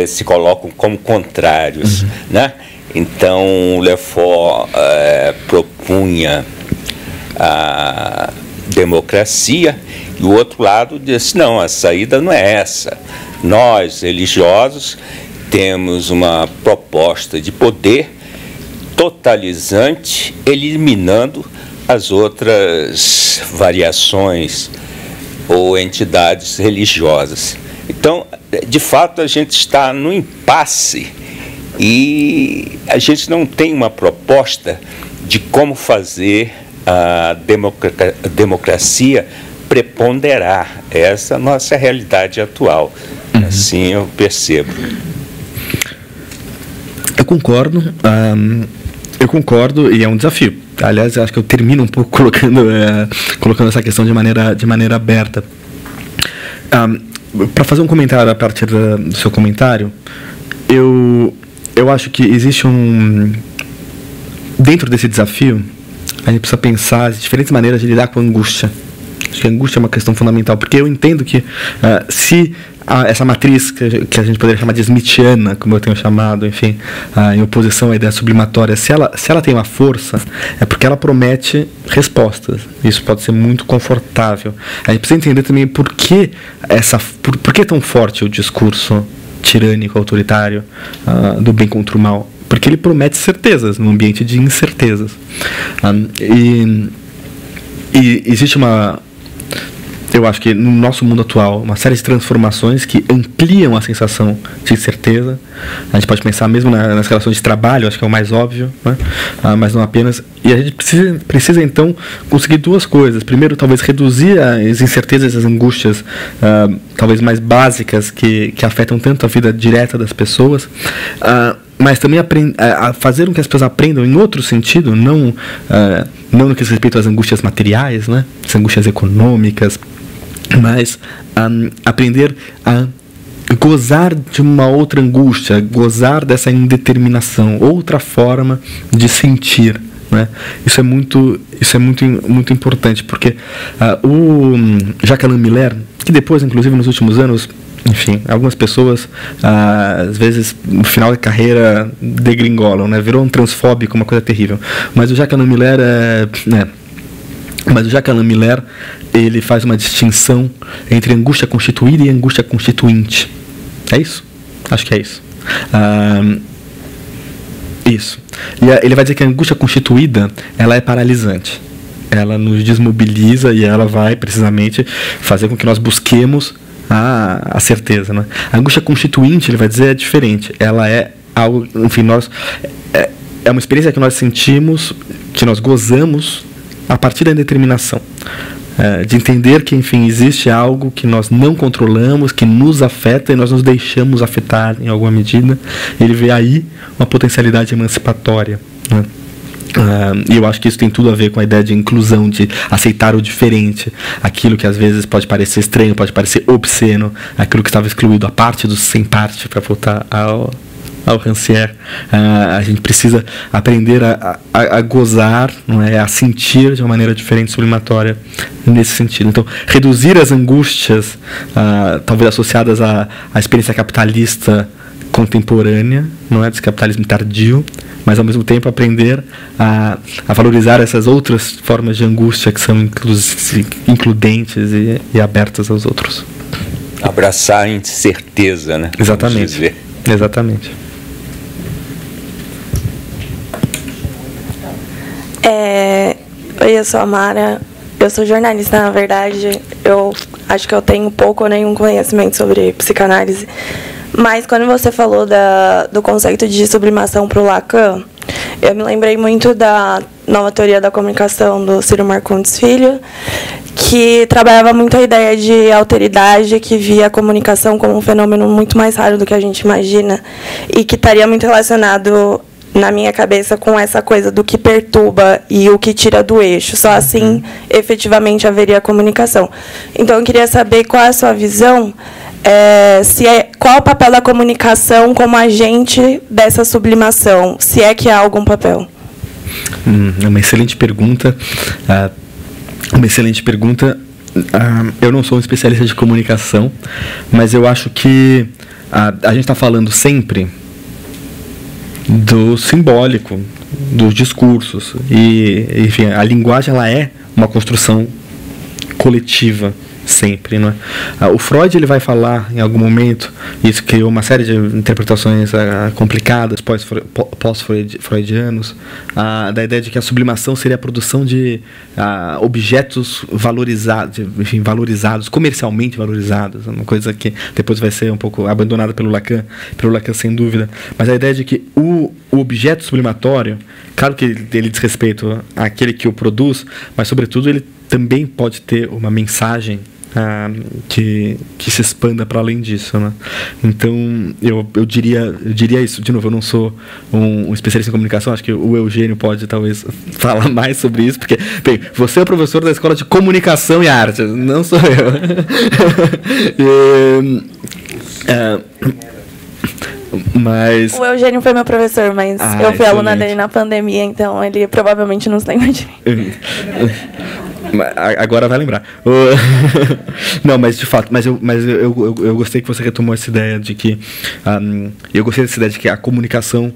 se colocam como contrários, né? Então, Lefort propunha a democracia e o outro lado disse, não, a saída não é essa. Nós, religiosos, temos uma proposta de poder totalizante, eliminando as outras variações ou entidades religiosas. Então, de fato, a gente está no impasse e a gente não tem uma proposta de como fazer a democracia preponderar. Essa é a nossa realidade atual. Assim eu percebo. Eu concordo e é um desafio. Aliás, eu acho que eu termino um pouco colocando essa questão de maneira aberta. Para fazer um comentário a partir do seu comentário, eu acho que existe dentro desse desafio, a gente precisa pensar as diferentes maneiras de lidar com a angústia. Acho que a angústia é uma questão fundamental, porque eu entendo que se essa matriz que a gente poderia chamar de smithiana, como eu tenho chamado, enfim, em oposição à ideia sublimatória, se ela tem uma força, é porque ela promete respostas. Isso pode ser muito confortável. A gente precisa entender também por que é tão forte o discurso tirânico, autoritário, do bem contra o mal. Porque ele promete certezas num ambiente de incertezas. E existe eu acho que no nosso mundo atual, uma série de transformações que ampliam a sensação de incerteza. A gente pode pensar mesmo nas relações de trabalho, acho que é o mais óbvio, né? Mas não apenas. E a gente precisa então conseguir duas coisas. Primeiro, talvez reduzir as incertezas, as angústias, talvez mais básicas, que afetam tanto a vida direta das pessoas. Mas também fazer com que as pessoas aprendam em outro sentido, não no que diz respeito às angústias materiais, né? As angústias econômicas, mas aprender a gozar de uma outra angústia, gozar dessa indeterminação, outra forma de sentir, né? Isso é muito importante, porque o Jacques Alain Miller, que depois, inclusive nos últimos anos, enfim, algumas pessoas às vezes no final da carreira degringolam, né? Virou um transfóbico, uma coisa terrível. Mas o Jacques Alain Miller ele faz uma distinção entre angústia constituída e angústia constituinte. É isso? Acho que é isso. Isso. E ele vai dizer que a angústia constituída, ela é paralisante. Ela nos desmobiliza e ela vai precisamente fazer com que nós busquemos a certeza, né? A angústia constituinte, ele vai dizer, é diferente. Ela é algo, enfim, é uma experiência que nós sentimos, que nós gozamos a partir da indeterminação, de entender que, enfim, existe algo que nós não controlamos, que nos afeta e nós nos deixamos afetar em alguma medida. Ele vê aí uma potencialidade emancipatória, né? E eu acho que isso tem tudo a ver com a ideia de inclusão, de aceitar o diferente, aquilo que às vezes pode parecer estranho, pode parecer obsceno, aquilo que estava excluído, a parte do sem parte, para voltar ao Rancière. A gente precisa aprender a gozar, não é? A sentir de uma maneira diferente, sublimatória, nesse sentido. Então, reduzir as angústias, talvez associadas à experiência capitalista contemporânea, não é, desse capitalismo tardio, mas ao mesmo tempo aprender a valorizar essas outras formas de angústia que são includentes e abertas aos outros. Abraçar a incerteza, né? Exatamente. Exatamente. Oi, eu sou a Mara. Eu sou jornalista, na verdade. Eu acho que eu tenho pouco ou nenhum conhecimento sobre psicanálise. Mas quando você falou do conceito de sublimação para o Lacan, eu me lembrei muito da nova teoria da comunicação do Ciro Marcondes Filho, que trabalhava muito a ideia de alteridade, que via a comunicação como um fenômeno muito mais raro do que a gente imagina, e que estaria muito relacionado, na minha cabeça, com essa coisa do que perturba e o que tira do eixo. Só assim, efetivamente, haveria comunicação. Então, eu queria saber qual é a sua visão, qual o papel da comunicação como agente dessa sublimação, se é que há algum papel. É uma excelente pergunta. Eu não sou um especialista de comunicação, mas eu acho que a gente está falando sempre do simbólico, dos discursos. E, enfim, a linguagem ela é uma construção coletiva, sempre, não é? O Freud ele vai falar em algum momento, isso criou uma série de interpretações complicadas pós-freudianos, da ideia de que a sublimação seria a produção de objetos valorizados, enfim, valorizados, comercialmente valorizados, uma coisa que depois vai ser um pouco abandonada pelo Lacan sem dúvida, mas a ideia de que o objeto sublimatório, claro que ele diz respeito àquele que o produz, mas sobretudo ele também pode ter uma mensagem que se expanda para além disso, né? Então eu diria isso. De novo, eu não sou um especialista em comunicação, acho que o Eugênio pode talvez falar mais sobre isso, porque, bem, você é o professor da Escola de Comunicação e Arte, não sou eu. Mas... O Eugênio foi meu professor, mas eu fui aluna dele na pandemia, então ele provavelmente não se lembra de mim. Agora vai lembrar. Não, mas de fato, eu gostei que você retomou essa ideia de que eu gostei dessa ideia de que a comunicação,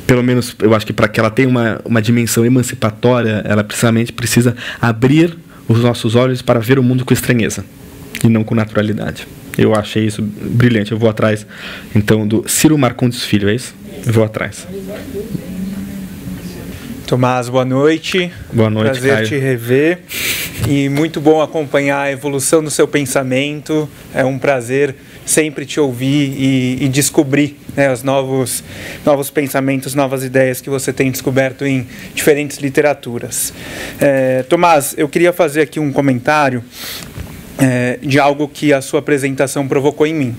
pelo menos eu acho que para que ela tenha uma dimensão emancipatória, ela precisamente precisa abrir os nossos olhos para ver o mundo com estranheza e não com naturalidade. Eu achei isso brilhante. Eu vou atrás então do Ciro Marcondes Filho, é isso? Eu vou atrás. Tomás, boa noite. Boa noite, prazer Caio. te rever e muito bom acompanhar a evolução do seu pensamento. É um prazer sempre te ouvir e descobrir, né, os novos pensamentos, novas ideias que você tem descoberto em diferentes literaturas. Tomás, eu queria fazer aqui um comentário de algo que a sua apresentação provocou em mim.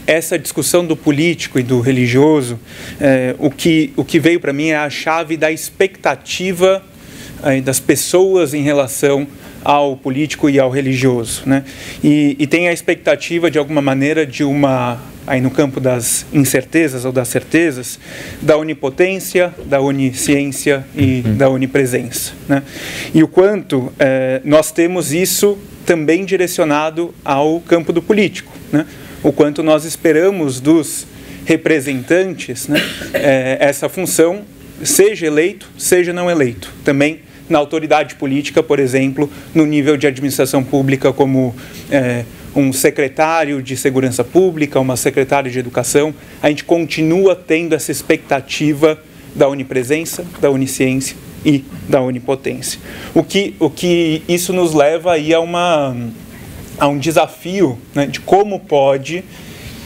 Essa discussão do político e do religioso, o que veio para mim é a chave da expectativa das pessoas em relação ao político e ao religioso, né? E tem a expectativa, de alguma maneira, de aí no campo das incertezas ou das certezas, da onipotência, da onisciência e da onipresença, né? E o quanto nós temos isso também direcionado ao campo do político, né? O quanto nós esperamos dos representantes, né, essa função, seja eleito, seja não eleito. Também na autoridade política, por exemplo, no nível de administração pública, como um secretário de segurança pública, uma secretária de educação, a gente continua tendo essa expectativa da onipresença, da onisciência e da onipotência. O que isso nos leva aí a um desafio, né, de como pode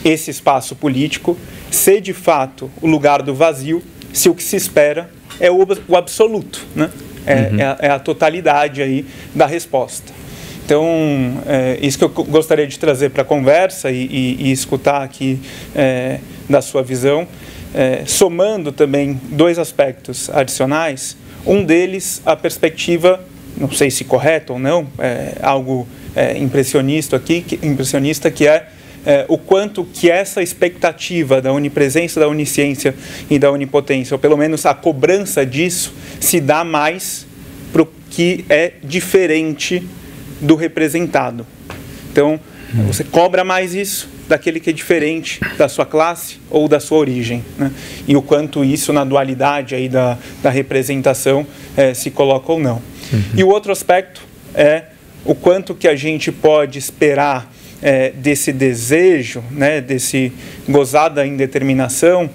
esse espaço político ser de fato o lugar do vazio, se o que se espera é o absoluto, né? É a totalidade aí da resposta. Então, isso que eu gostaria de trazer para a conversa e escutar aqui da sua visão, somando também dois aspectos adicionais. Um deles, a perspectiva, não sei se correta ou não, algo impressionista que é o quanto que essa expectativa da onipresença, da onisciência e da onipotência, ou pelo menos a cobrança disso, se dá mais para o que é diferente do representado. Então, você cobra mais isso daquele que é diferente da sua classe ou da sua origem, né? E o quanto isso, na dualidade aí da representação, se coloca ou não. E o outro aspecto é o quanto que a gente pode esperar desse desejo, né, desse gozar da indeterminação,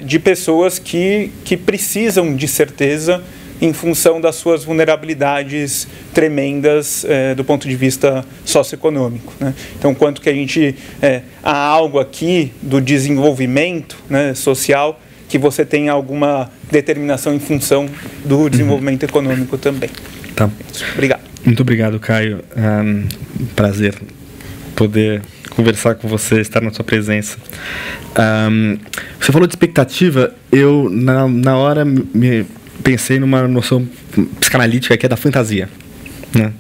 de pessoas que precisam de certeza em função das suas vulnerabilidades tremendas do ponto de vista socioeconômico, né? Então, quanto que a gente há algo aqui do desenvolvimento, né, social, que você tem alguma determinação em função do desenvolvimento econômico também. Tá. Obrigado. Muito obrigado, Caio. Prazer poder conversar com você, estar na sua presença. Você falou de expectativa, eu na hora me pensei numa noção psicanalítica que é da fantasia, né?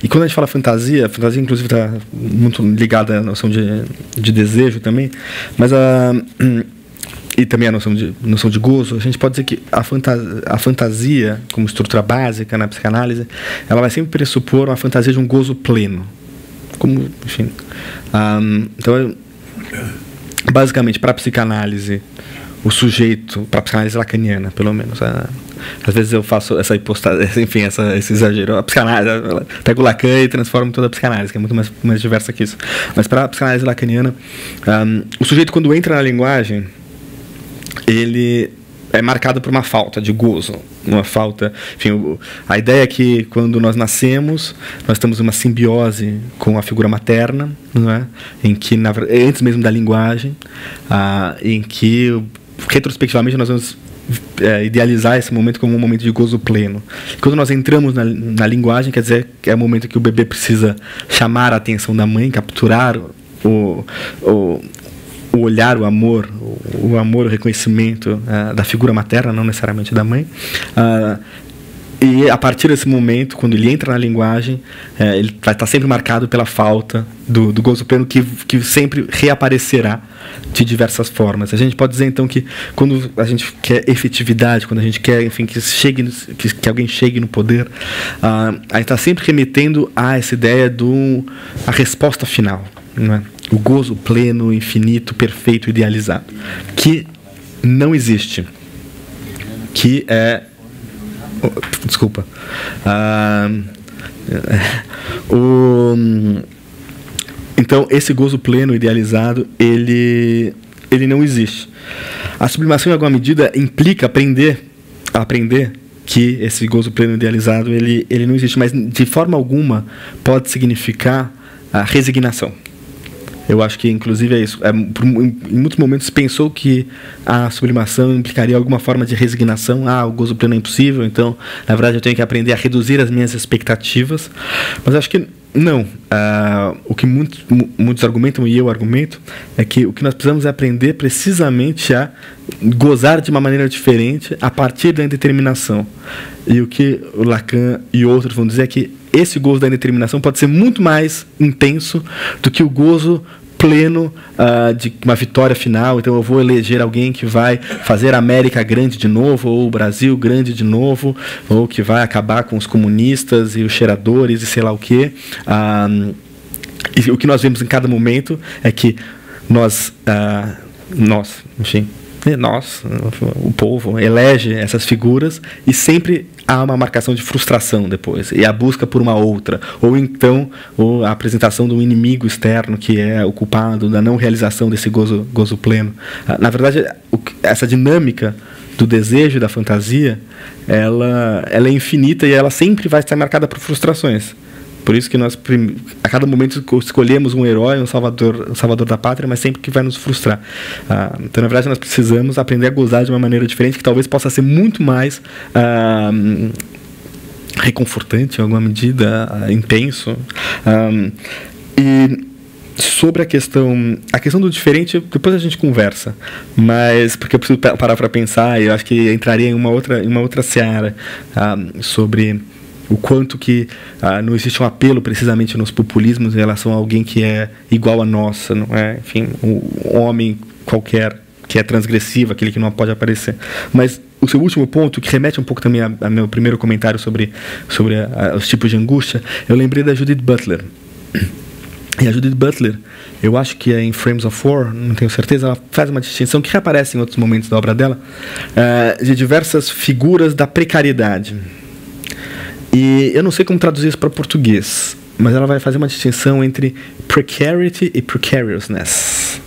E quando a gente fala fantasia, a fantasia inclusive está muito ligada à noção de desejo também, mas e também a noção de gozo. A gente pode dizer que a fantasia, como estrutura básica na psicanálise, ela vai sempre pressupor uma fantasia de um gozo pleno. Como, enfim. Então, basicamente, para a psicanálise, o sujeito, para a psicanálise lacaniana, pelo menos, às vezes eu faço essa hipostase, enfim, esse exagero. A psicanálise, pego o Lacan e transformo toda a psicanálise, que é muito mais diversa que isso. Mas para a psicanálise lacaniana, o sujeito, quando entra na linguagem, ele é marcado por uma falta de gozo, uma falta, enfim, a ideia é que quando nós nascemos, nós temos uma simbiose com a figura materna, não é? Em que, antes mesmo da linguagem, em que retrospectivamente nós vamos idealizar esse momento como um momento de gozo pleno. Quando nós entramos na linguagem, quer dizer que é o momento que o bebê precisa chamar a atenção da mãe, capturar o olhar, o amor, o reconhecimento da figura materna, não necessariamente da mãe. E a partir desse momento, quando ele entra na linguagem, ele vai estar sempre marcado pela falta do gozo pleno, que sempre reaparecerá de diversas formas. A gente pode dizer, então, que quando a gente quer efetividade, quando a gente quer, enfim, que alguém chegue no poder, a gente está sempre remetendo a essa ideia a resposta final, não é? O gozo pleno, infinito, perfeito, idealizado, que não existe, que é... Desculpa. Então, esse gozo pleno, idealizado, ele não existe. A sublimação, em alguma medida, implica aprender que esse gozo pleno, idealizado, ele não existe, mas de forma alguma pode significar a resignação. Eu acho que, inclusive, é isso. Em muitos momentos pensou que a sublimação implicaria alguma forma de resignação. O gozo pleno é impossível, então, na verdade, eu tenho que aprender a reduzir as minhas expectativas. Mas acho que não. O que muitos argumentam, e eu argumento, é que o que nós precisamos é aprender precisamente a gozar de uma maneira diferente a partir da indeterminação. E o que o Lacan e outros vão dizer é que esse gozo da indeterminação pode ser muito mais intenso do que o gozo pleno de uma vitória final. Então eu vou eleger alguém que vai fazer a América grande de novo, ou o Brasil grande de novo, ou que vai acabar com os comunistas e os cheiradores e sei lá o quê. E o que nós vemos em cada momento é que nós, o povo, elege essas figuras e sempre há uma marcação de frustração depois, e a busca por uma outra, ou então a apresentação de um inimigo externo que é o culpado da não realização desse gozo pleno. Na verdade, essa dinâmica do desejo e da fantasia, ela é infinita e ela sempre vai estar marcada por frustrações. Por isso que nós, a cada momento, escolhemos um herói, um salvador da pátria, mas sempre que vai nos frustrar. Então, na verdade, nós precisamos aprender a gozar de uma maneira diferente, que talvez possa ser muito mais reconfortante, em alguma medida, intenso. E sobre a questão do diferente, depois a gente conversa, mas porque eu preciso parar para pensar, e eu acho que entraria em uma outra seara sobre o quanto que não existe um apelo precisamente nos populismos em relação a alguém que é igual a nossa, não é? Enfim, um homem qualquer que é transgressivo, aquele que não pode aparecer. Mas o seu último ponto, que remete um pouco também a meu primeiro comentário sobre os tipos de angústia, eu lembrei da Judith Butler. E a Judith Butler, eu acho que é em Frames of War, não tenho certeza, ela faz uma distinção que reaparece em outros momentos da obra dela, de diversas figuras da precariedade. E eu não sei como traduzir isso para português, mas ela vai fazer uma distinção entre precarity e precariousness.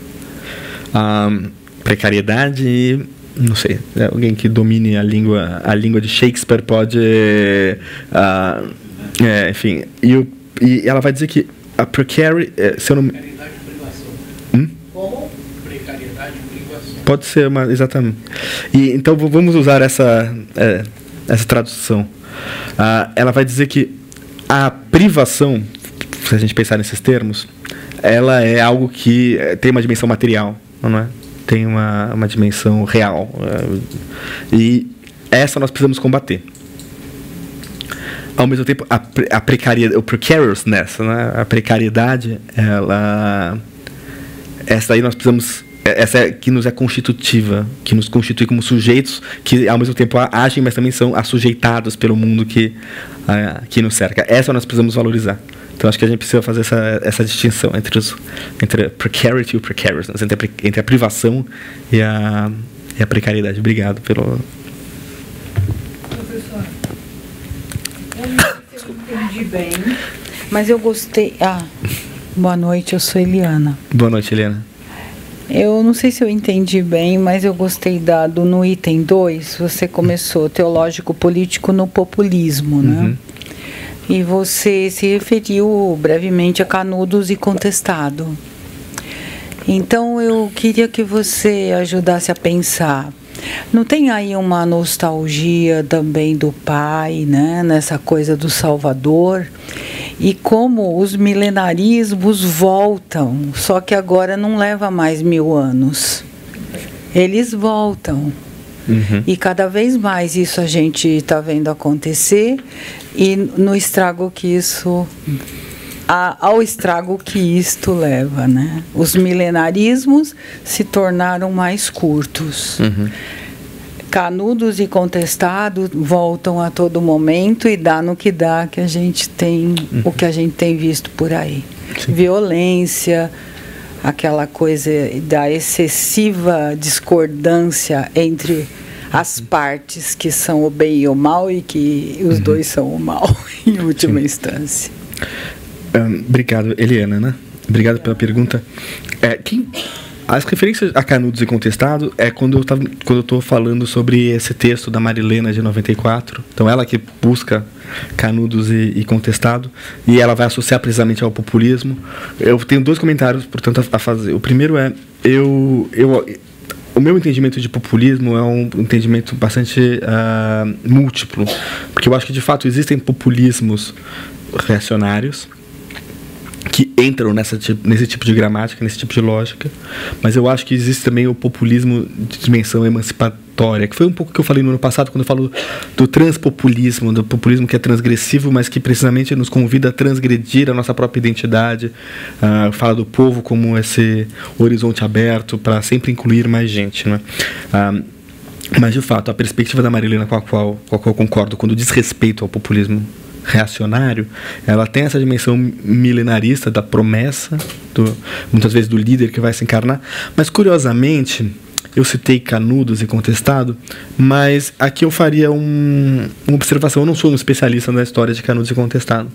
Precariedade e... não sei, alguém que domine a língua de Shakespeare pode... enfim, e ela vai dizer que a precarity... se eu não... Precariedade e privação. Como? Precariedade e privação. Pode ser, exatamente. E, então vamos usar essa tradução. Ela vai dizer que a privação, se a gente pensar nesses termos, ela é algo que tem uma dimensão material, não é? Tem uma dimensão real. E essa nós precisamos combater. Ao mesmo tempo, a precariedade, o precariousness, né? A precariedade, essa aí nós precisamos... Essa é que nos é constitutiva, que nos constitui como sujeitos que, ao mesmo tempo, agem, mas também são assujeitados pelo mundo que nos cerca. Essa nós precisamos valorizar. Então, acho que a gente precisa fazer essa distinção entre a precarity e o precariousness, entre a privação e a precariedade. Obrigado pelo... Professor, eu não sei se eu entendi bem, mas eu gostei... boa noite, eu sou Eliana. Boa noite, Eliana. Eu não sei se eu entendi bem, mas eu gostei no item 2, você começou teológico político no populismo, né? Uhum. E você se referiu brevemente a Canudos e Contestado. Então eu queria que você ajudasse a pensar. Não tem aí uma nostalgia também do pai, né? Nessa coisa do Salvador? E como os milenarismos voltam, só que agora não leva mais 1000 anos. Eles voltam. E cada vez mais isso a gente está vendo acontecer, e no estrago que isso... ao estrago que isto leva, né? Os milenarismos se tornaram mais curtos. Canudos e contestados voltam a todo momento e dá no que dá, que a gente tem, o que a gente tem visto por aí. Sim. Violência, aquela coisa da excessiva discordância entre as partes que são o bem e o mal, e que os dois são o mal, em última instância. Obrigado, Eliana, né? Obrigado pela pergunta. As referências a Canudos e Contestado é quando eu estou falando sobre esse texto da Marilena de 94. Então, ela que busca Canudos e Contestado, e ela vai associar precisamente ao populismo. Eu tenho 2 comentários, portanto, a fazer. O primeiro é, o meu entendimento de populismo é um entendimento bastante múltiplo, porque eu acho que, de fato, existem populismos reacionários que entram nesse tipo de gramática, nesse tipo de lógica, mas eu acho que existe também o populismo de dimensão emancipatória, que foi um pouco que eu falei no ano passado, quando eu falo do transpopulismo, do populismo que é transgressivo, mas que precisamente nos convida a transgredir a nossa própria identidade, fala do povo como esse horizonte aberto para sempre incluir mais gente, né? Mas, de fato, a perspectiva da Marilena com a qual eu concordo, quando diz respeito ao populismo reacionário, ela tem essa dimensão milenarista da promessa, muitas vezes do líder que vai se encarnar. Mas, curiosamente, eu citei Canudos e Contestado, mas aqui eu faria uma observação. Eu não sou um especialista na história de Canudos e Contestado,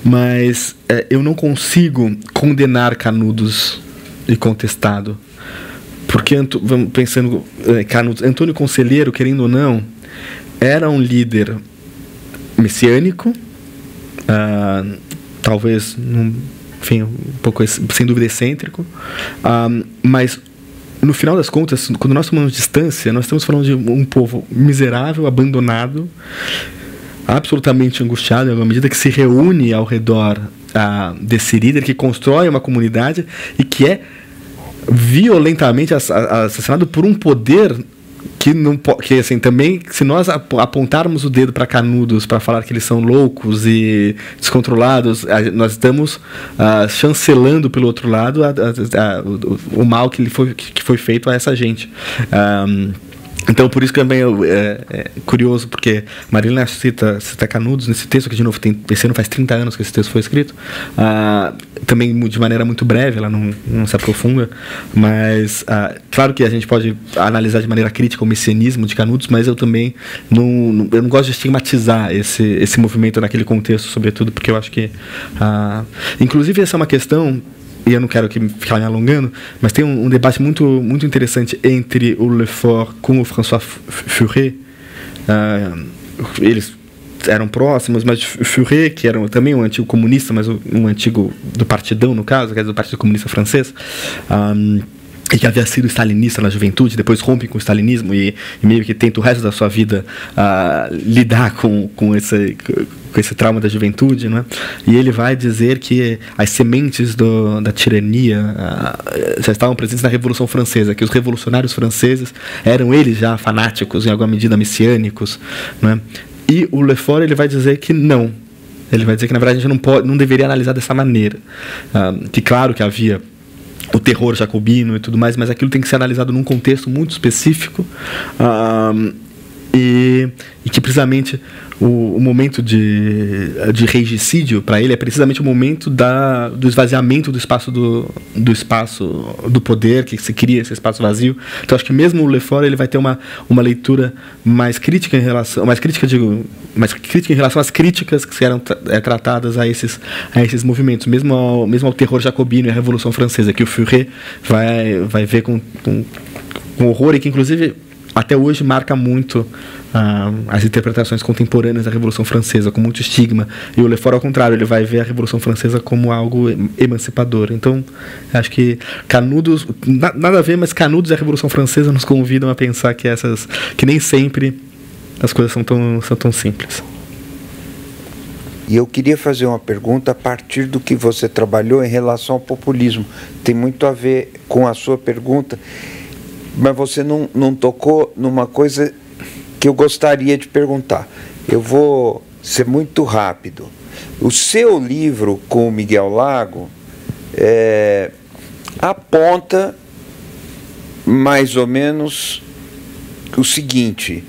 mas eu não consigo condenar Canudos e Contestado, porque, pensando Canudos, Antônio Conselheiro, querendo ou não, era um líder messiânico, talvez, enfim, um pouco, sem dúvida, excêntrico, mas no final das contas, quando nós tomamos distância, nós estamos falando de um povo miserável, abandonado, absolutamente angustiado, em alguma medida, que se reúne ao redor desse líder, que constrói uma comunidade e que é violentamente assassinado por um poder que assim, também, se nós apontarmos o dedo para Canudos para falar que eles são loucos e descontrolados, nós estamos chancelando pelo outro lado o mal que foi feito a essa gente. Então, por isso que também é curioso, porque Marilena cita Canudos nesse texto, que, de novo, esse ano faz 30 anos que esse texto foi escrito, também de maneira muito breve, ela não se aprofunda, mas claro que a gente pode analisar de maneira crítica o messianismo de Canudos, mas eu também eu não gosto de estigmatizar esse movimento naquele contexto, sobretudo porque eu acho que inclusive essa é uma questão, e eu não quero ficar me alongando, mas tem um debate muito, muito interessante entre o Lefort com o François Furet. Eles eram próximos, mas Furet, que era também um antigo comunista, mas um antigo do Partidão, no caso, que é do Partido Comunista Francês, e que havia sido stalinista na juventude, depois rompe com o stalinismo e meio que tenta o resto da sua vida lidar com esse trauma da juventude, né? E ele vai dizer que as sementes da tirania já estavam presentes na Revolução Francesa, que os revolucionários franceses eram eles já fanáticos, em alguma medida messiânicos, né? E o Lefort, ele vai dizer que não. Ele vai dizer que, na verdade, a gente não deveria analisar dessa maneira. Que, claro, que havia o terror jacobino e tudo mais, mas aquilo tem que ser analisado num contexto muito específico, e que precisamente o momento de regicídio para ele é precisamente o momento do esvaziamento do espaço do poder, que se cria esse espaço vazio. Então acho que mesmo o Lefort, ele vai ter uma leitura mais crítica em relação às críticas que eram tratadas a esses movimentos, mesmo ao terror jacobino e à Revolução Francesa, que o Furet vai ver com horror, e que inclusive até hoje marca muito as interpretações contemporâneas da Revolução Francesa, com muito estigma. E o Lefort, ao contrário, ele vai ver a Revolução Francesa como algo emancipador. Então, acho que Canudos, nada a ver, mas Canudos e a Revolução Francesa nos convidam a pensar que nem sempre as coisas são tão simples. E eu queria fazer uma pergunta a partir do que você trabalhou em relação ao populismo. Tem muito a ver com a sua pergunta. mas você não tocou numa coisa que eu gostaria de perguntar. Eu vou ser muito rápido. O seu livro com o Miguel Lago aponta mais ou menos o seguinte: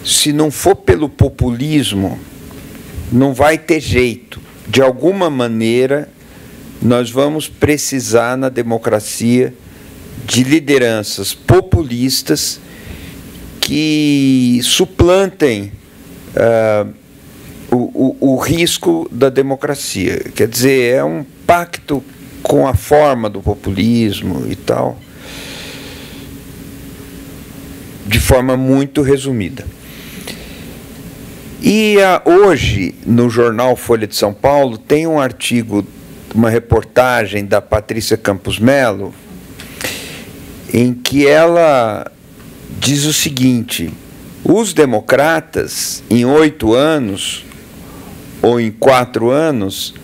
se não for pelo populismo, não vai ter jeito. De alguma maneira, nós vamos precisar na democracia de lideranças populistas que suplantem o risco da democracia. Quer dizer, é um pacto com a forma do populismo e tal, de forma muito resumida. E hoje, no jornal Folha de São Paulo, tem um artigo, uma reportagem da Patrícia Campos Melo, em que ela diz o seguinte: os democratas, em 8 anos, ou em 4 anos,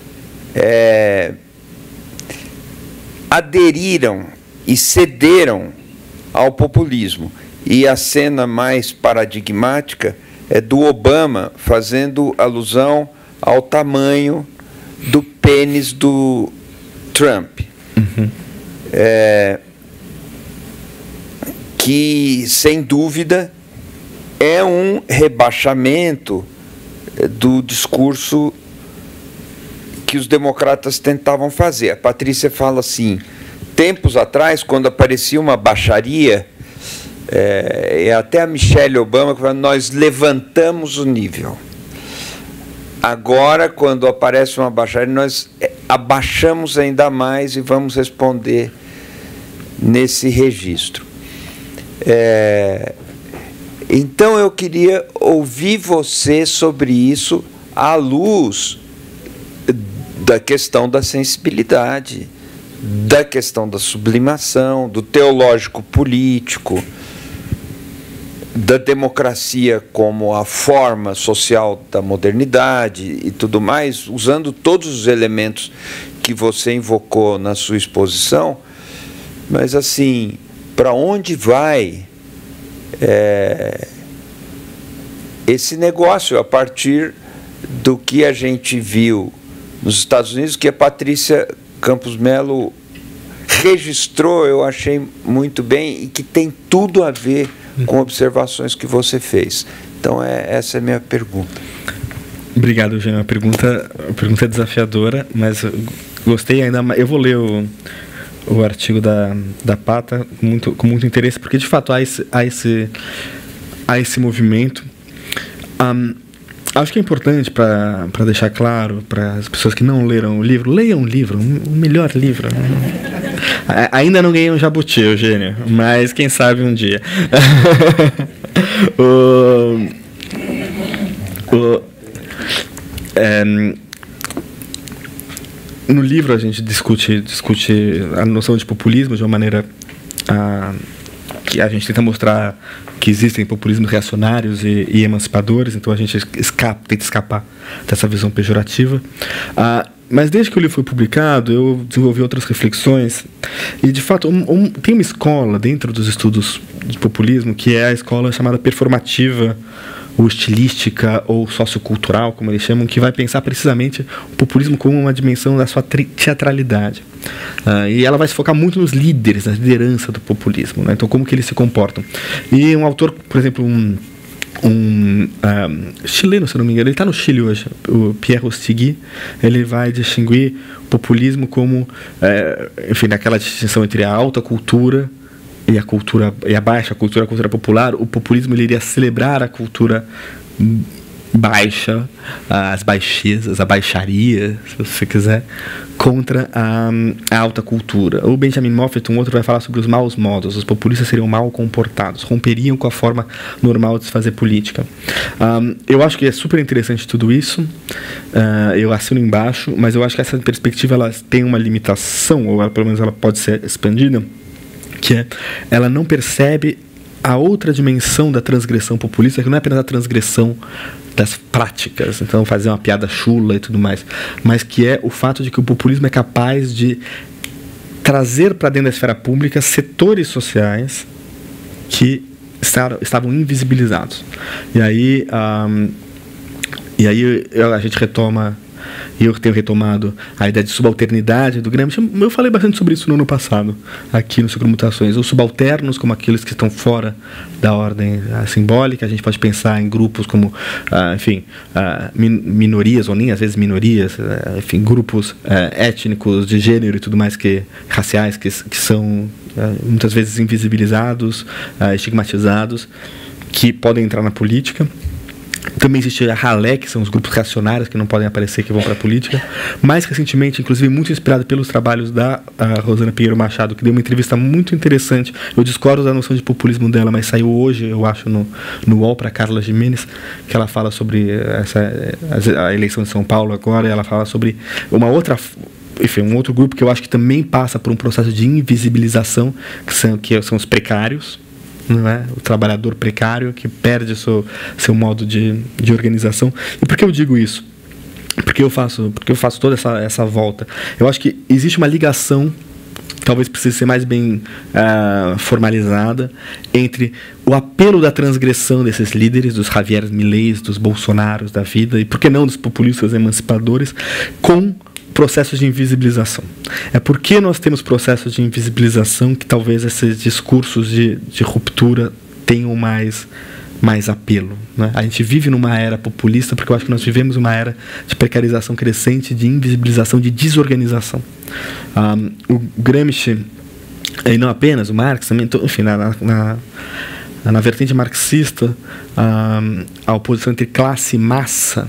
aderiram e cederam ao populismo. E a cena mais paradigmática é do Obama fazendo alusão ao tamanho do pênis do Trump. Que, sem dúvida, é um rebaixamento do discurso que os democratas tentavam fazer. A Patrícia fala assim: tempos atrás, quando aparecia uma baixaria, até a Michelle Obama que fala, nós levantamos o nível. Agora, quando aparece uma baixaria, nós abaixamos ainda mais e vamos responder nesse registro. Então, eu queria ouvir você sobre isso à luz da questão da sensibilidade, da questão da sublimação, do teológico político, da democracia como a forma social da modernidade e tudo mais, usando todos os elementos que você invocou na sua exposição. Mas, assim, para onde vai esse negócio a partir do que a gente viu nos Estados Unidos, que a Patrícia Campos Melo registrou, eu achei muito bem, e que tem tudo a ver com observações que você fez. Então, essa é a minha pergunta. Obrigado, Eugênio. A pergunta é desafiadora, mas eu gostei ainda mais. Eu vou ler o artigo da Pata com muito interesse, porque, de fato, há esse movimento. Acho que é importante, para deixar claro para as pessoas que não leram o livro, leiam o livro, o melhor livro. Ainda não ganhei um jabuti, Eugênio, mas quem sabe um dia. No livro a gente discute a noção de populismo de uma maneira que a gente tenta mostrar que existem populismos reacionários e emancipadores, então a gente tenta escapar dessa visão pejorativa. Mas desde que o livro foi publicado, eu desenvolvi outras reflexões, e, de fato, tem uma escola dentro dos estudos de populismo, que é a escola chamada performativa, ou estilística, ou sociocultural, como eles chamam, que vai pensar precisamente o populismo como uma dimensão da sua teatralidade. E ela vai se focar muito nos líderes, na liderança do populismo, né? Então, como que eles se comportam. E um autor, por exemplo, chileno, se não me engano, ele está no Chile hoje, o Pierre Ostigui, ele vai distinguir o populismo como, enfim, naquela distinção entre a alta cultura e a baixa cultura, a cultura popular. O populismo ele iria celebrar a cultura baixa, as baixezas, a baixaria, se você quiser, contra a alta cultura. O Benjamin Moffat, um outro, vai falar sobre os maus modos. Os populistas seriam mal comportados, romperiam com a forma normal de se fazer política. Eu acho que é super interessante tudo isso, eu assino embaixo, mas eu acho que essa perspectiva ela tem uma limitação, ou pelo menos ela pode ser expandida, que ela não percebe a outra dimensão da transgressão populista, que não é apenas a transgressão das práticas, então fazer uma piada chula e tudo mais, mas que é o fato de que o populismo é capaz de trazer para dentro da esfera pública setores sociais que estavam invisibilizados. E aí a gente retoma, e eu tenho retomado a ideia de subalternidade do Gramsci. Eu falei bastante sobre isso no ano passado, aqui no Ciclomutações. Os subalternos, como aqueles que estão fora da ordem simbólica. A gente pode pensar em grupos como, minorias, ou nem às vezes minorias, grupos étnicos, de gênero e tudo mais, raciais, que são muitas vezes invisibilizados, estigmatizados, que podem entrar na política. Também existe a ralé, que são os grupos reacionários que não podem aparecer, que vão para a política. Mais recentemente, inclusive muito inspirado pelos trabalhos da Rosana Pinheiro Machado, que deu uma entrevista muito interessante. Eu discordo da noção de populismo dela, mas saiu hoje, eu acho, no UOL, para Carla Gimenez, que ela fala sobre a eleição de São Paulo agora, e ela fala sobre um outro grupo que eu acho que também passa por um processo de invisibilização, que são os precários. Não é? O trabalhador precário que perde seu modo de organização. E por que eu digo isso? Porque eu faço toda essa volta. Eu acho que existe uma ligação, talvez precise ser mais bem formalizada, entre o apelo da transgressão desses líderes, dos Javier Mileis, dos Bolsonaros da vida, e por que não dos populistas emancipadores, com processos de invisibilização. É porque nós temos processos de invisibilização que talvez esses discursos de ruptura tenham mais apelo, né? A gente vive numa era populista porque eu acho que nós vivemos uma era de precarização crescente, de invisibilização, de desorganização. O Gramsci, e não apenas o Marx, também, enfim, na vertente marxista, a oposição entre classe e massa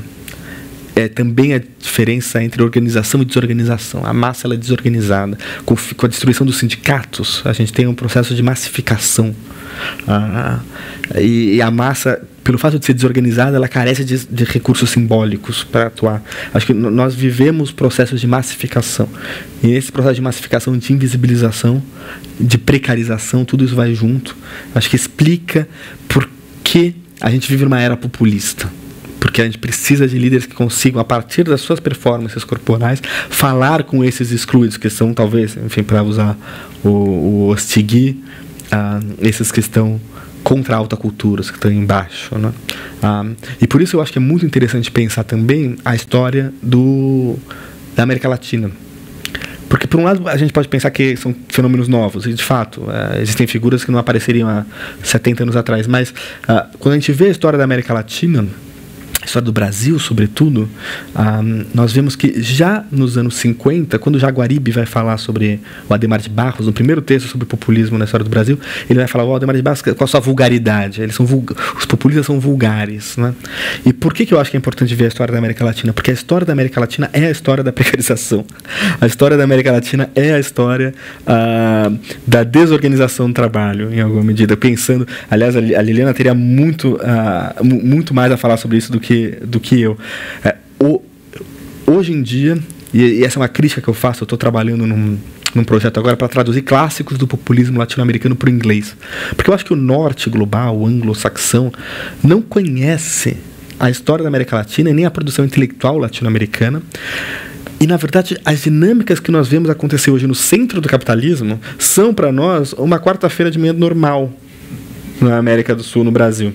também a diferença entre organização e desorganização. A massa ela é desorganizada. Com a destruição dos sindicatos, a gente tem um processo de massificação. E a massa, pelo fato de ser desorganizada, ela carece de recursos simbólicos para atuar. Acho que nós vivemos processos de massificação. E nesse processo de massificação, de invisibilização, de precarização, tudo isso vai junto. Acho que explica por que a gente vive numa era populista. Porque a gente precisa de líderes que consigam, a partir das suas performances corporais, falar com esses excluídos, que são, talvez, enfim, para usar o Ostigui, esses que estão contra a alta cultura, que estão embaixo, né? E por isso eu acho que é muito interessante pensar também a história da América Latina. Porque, por um lado, a gente pode pensar que são fenômenos novos, e, de fato, existem figuras que não apareceriam há 70 anos atrás, mas quando a gente vê a história da América Latina, a história do Brasil, sobretudo, nós vemos que já nos anos 50, quando o Jaguaribe vai falar sobre o Adhemar de Barros, no primeiro texto sobre populismo na história do Brasil, ele vai falar o Adhemar de Barros com a sua vulgaridade. Os populistas são vulgares, né? E por que eu acho que é importante ver a história da América Latina? Porque a história da América Latina é a história da precarização. A história da América Latina é a história da desorganização do trabalho, em alguma medida. Pensando, aliás, a Liliana teria muito mais a falar sobre isso do que eu. Hoje em dia, e essa é uma crítica que eu faço, eu estou trabalhando num projeto agora para traduzir clássicos do populismo latino-americano para o inglês. Porque eu acho que o norte global, o anglo-saxão, não conhece a história da América Latina e nem a produção intelectual latino-americana. E, na verdade, as dinâmicas que nós vemos acontecer hoje no centro do capitalismo são, para nós, uma quarta-feira de manhã normal na América do Sul, no Brasil.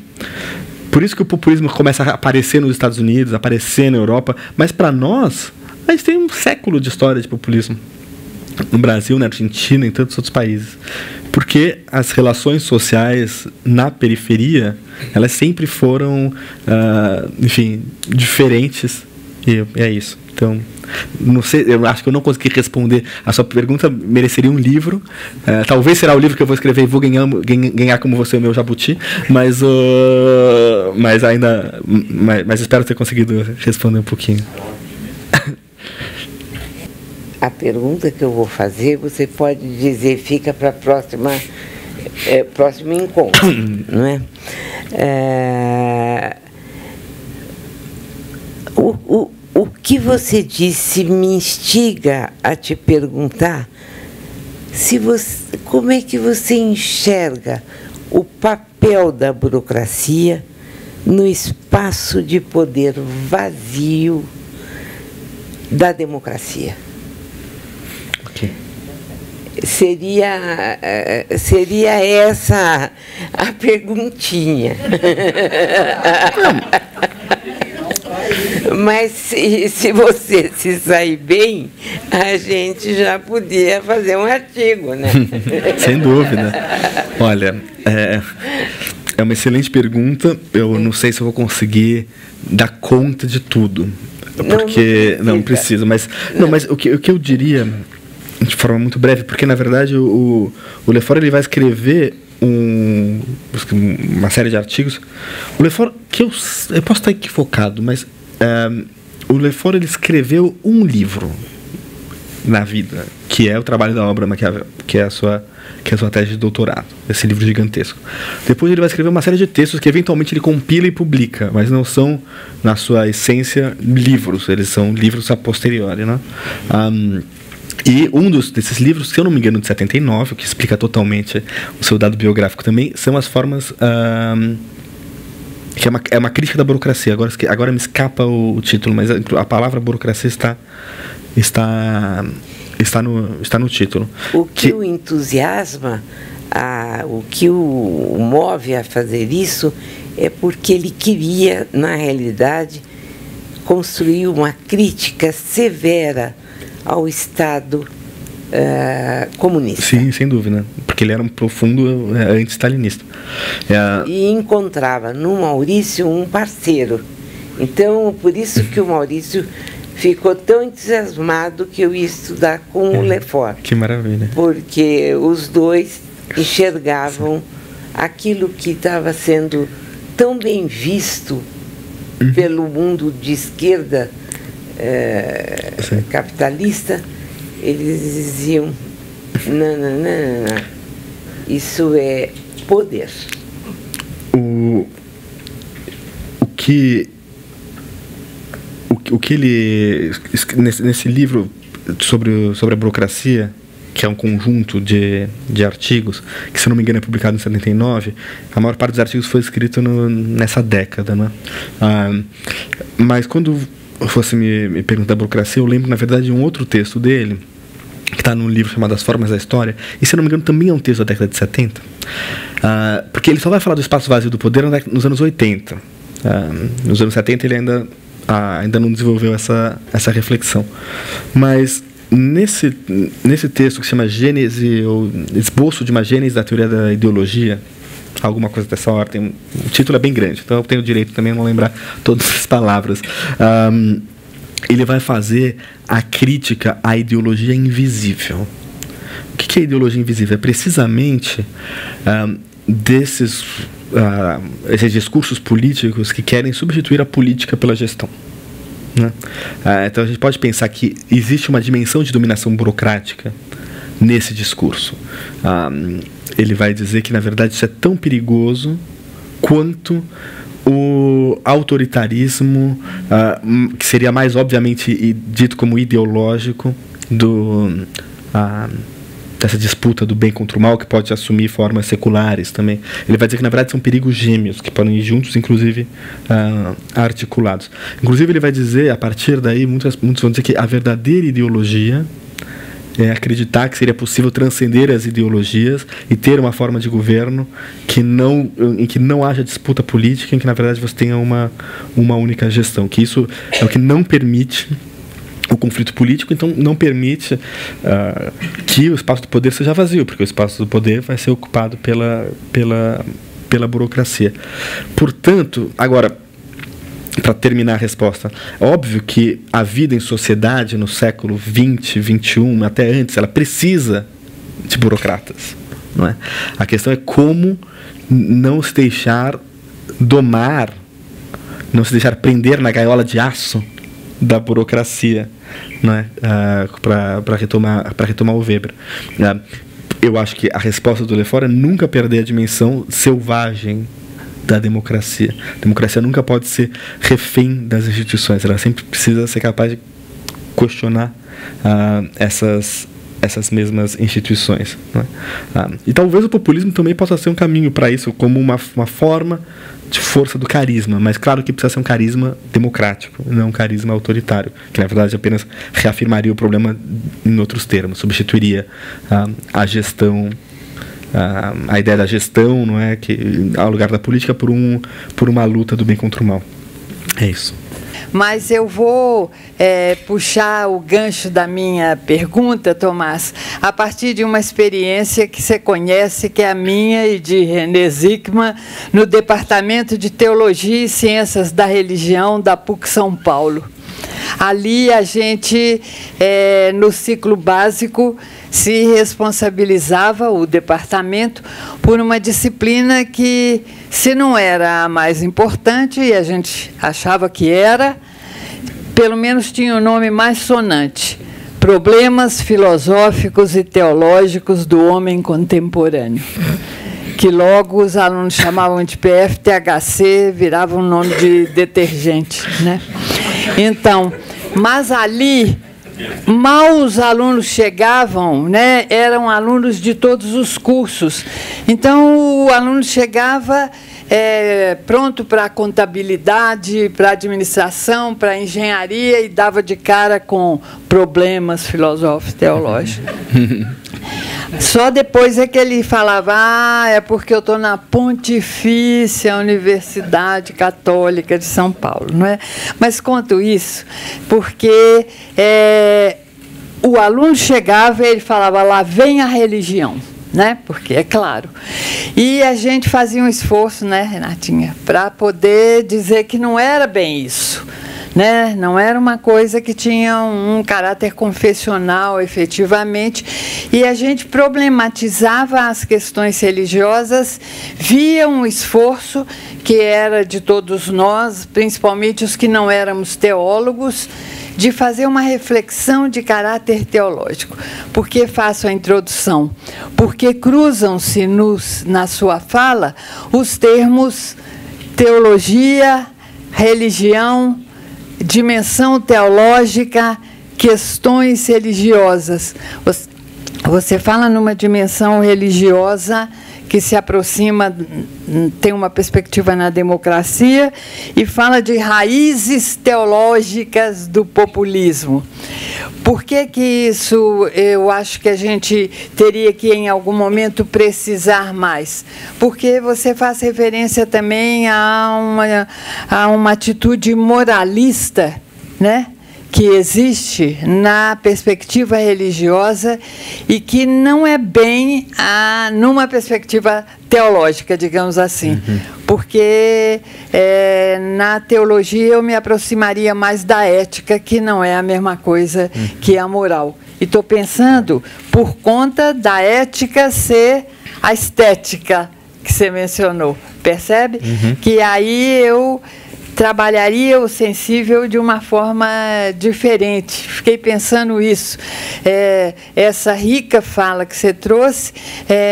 Por isso que o populismo começa a aparecer nos Estados Unidos, aparecer na Europa, mas para nós, a gente tem um século de história de populismo. No Brasil, na Argentina e em tantos outros países. Porque as relações sociais na periferia, elas sempre foram, enfim, diferentes. E é isso. Então, não sei, eu acho que eu não consegui responder a sua pergunta, mereceria um livro. Talvez será o livro que eu vou escrever e vou ganhar como você, o meu jabuti, mas espero ter conseguido responder um pouquinho. A pergunta que eu vou fazer, você pode dizer, fica para próximo encontro, não é? O que você disse me instiga a te perguntar como é que você enxerga o papel da burocracia no espaço de poder vazio da democracia. seria essa a perguntinha. Mas se você se sair bem, a gente já podia fazer um artigo, né? Sem dúvida. Olha, é uma excelente pergunta. Eu não sei se eu vou conseguir dar conta de tudo. Porque não precisa, mas o que eu diria de forma muito breve, porque na verdade o Lefort ele vai escrever uma série de artigos. O Lefort, eu posso estar equivocado, mas o Lefort ele escreveu um livro na vida, que é o trabalho da obra Maquiavel, que é a sua tese de doutorado, esse livro gigantesco. Depois ele vai escrever uma série de textos que eventualmente ele compila e publica, mas não são, na sua essência, livros, eles são livros a posteriori, né? E um desses livros, se eu não me engano, de 79, que explica totalmente o seu dado biográfico também, são as formas... que é uma crítica da burocracia. Agora me escapa o título, mas a palavra burocracia está no título. O que o entusiasma, o que o move a fazer isso, é porque ele queria, na realidade, construir uma crítica severa ao Estado comunista. Sim, sem dúvida, porque ele era um profundo anti-stalinista. E encontrava no Maurício um parceiro. Então, por isso que o Maurício ficou tão entusiasmado que eu ia estudar com o Lefort. Que maravilha. Porque os dois enxergavam aquilo que estava sendo tão bem visto pelo mundo de esquerda capitalista. Eles diziam, não, isso é poder. O que ele, nesse livro sobre a burocracia, que é um conjunto de artigos, que se não me engano é publicado em 79, a maior parte dos artigos foi escrito nessa década, né? Mas quando fosse me perguntar da burocracia, eu lembro, na verdade, de um outro texto dele, que está num livro chamado As Formas da História, e se não me engano também é um texto da década de 70, porque ele só vai falar do espaço vazio do poder nos anos 80. Nos anos 70 ele ainda não desenvolveu essa reflexão. Mas nesse texto que se chama Gênese, ou Esboço de uma Gênese da Teoria da Ideologia, alguma coisa dessa ordem, o título é bem grande, então eu tenho o direito também de não lembrar todas as palavras. Ele vai fazer a crítica à ideologia invisível. O que é ideologia invisível? É precisamente esses discursos políticos que querem substituir a política pela gestão, né? Então a gente pode pensar que existe uma dimensão de dominação burocrática nesse discurso. Ele vai dizer que, na verdade, isso é tão perigoso quanto o autoritarismo, que seria mais obviamente dito como ideológico dessa disputa do bem contra o mal, que pode assumir formas seculares também. Ele vai dizer que, na verdade, são perigos gêmeos, que podem ir juntos, inclusive articulados. Inclusive, ele vai dizer, a partir daí, muitos vão dizer que a verdadeira ideologia é acreditar que seria possível transcender as ideologias e ter uma forma de governo em que não haja disputa política, em que, na verdade, você tenha uma única gestão. Que isso é o que não permite o conflito político, então não permite que o espaço do poder seja vazio, porque o espaço do poder vai ser ocupado pela burocracia. Portanto, agora, para terminar a resposta, é óbvio que a vida em sociedade no século XX, XXI, até antes, ela precisa de burocratas, não é? A questão é como não se deixar domar, não se deixar prender na gaiola de aço da burocracia, não é? Para retomar o Weber. Eu acho que a resposta do Lefort é nunca perder a dimensão selvagem da democracia. A democracia nunca pode ser refém das instituições, ela sempre precisa ser capaz de questionar essas essas mesmas instituições, né? E talvez o populismo também possa ser um caminho para isso, como uma forma de força do carisma, mas claro que precisa ser um carisma democrático, não um carisma autoritário, que na verdade apenas reafirmaria o problema em outros termos, substituiria a gestão, a ideia da gestão, não é, que ao lugar da política, por uma luta do bem contra o mal. É isso. Mas eu vou puxar o gancho da minha pergunta, Tomás, a partir de uma experiência que você conhece, que é a minha e de René Zikman, no Departamento de Teologia e Ciências da Religião da PUC São Paulo. Ali a gente, no ciclo básico, se responsabilizava, o departamento, por uma disciplina que, se não era a mais importante, e a gente achava que era, pelo menos tinha o nome mais sonante: Problemas Filosóficos e Teológicos do Homem Contemporâneo. Que logo os alunos chamavam de PFTHC, virava um nome de detergente, né? Então, mas ali, mal os alunos chegavam, né? Eram alunos de todos os cursos. Então, o aluno chegava pronto para contabilidade, para administração, para engenharia, e dava de cara com problemas filosóficos teológicos. Só depois é que ele falava: é porque eu estou na Pontifícia Universidade Católica de São Paulo, não é? Mas conto isso porque o aluno chegava e ele falava: lá vem a religião, né? Porque é claro. E a gente fazia um esforço, né, Renatinha, para poder dizer que não era bem isso, né? Não era uma coisa que tinha um caráter confessional, efetivamente, e a gente problematizava as questões religiosas via um esforço que era de todos nós, principalmente os que não éramos teólogos, de fazer uma reflexão de caráter teológico. Por que faço a introdução? Porque cruzam-se na sua fala os termos teologia, religião, dimensão teológica, questões religiosas. Você fala numa dimensão religiosa que se aproxima, tem uma perspectiva na democracia, e fala de raízes teológicas do populismo. Por que isso eu acho que a gente teria que, em algum momento, precisar mais? Porque você faz referência também a uma atitude moralista, né, que existe na perspectiva religiosa e que não é bem numa perspectiva teológica, digamos assim. Porque na teologia eu me aproximaria mais da ética, que não é a mesma coisa que a moral. E estou pensando, por conta da ética ser a estética que você mencionou, percebe? Que aí eu trabalharia o sensível de uma forma diferente. Fiquei pensando isso. Essa rica fala que você trouxe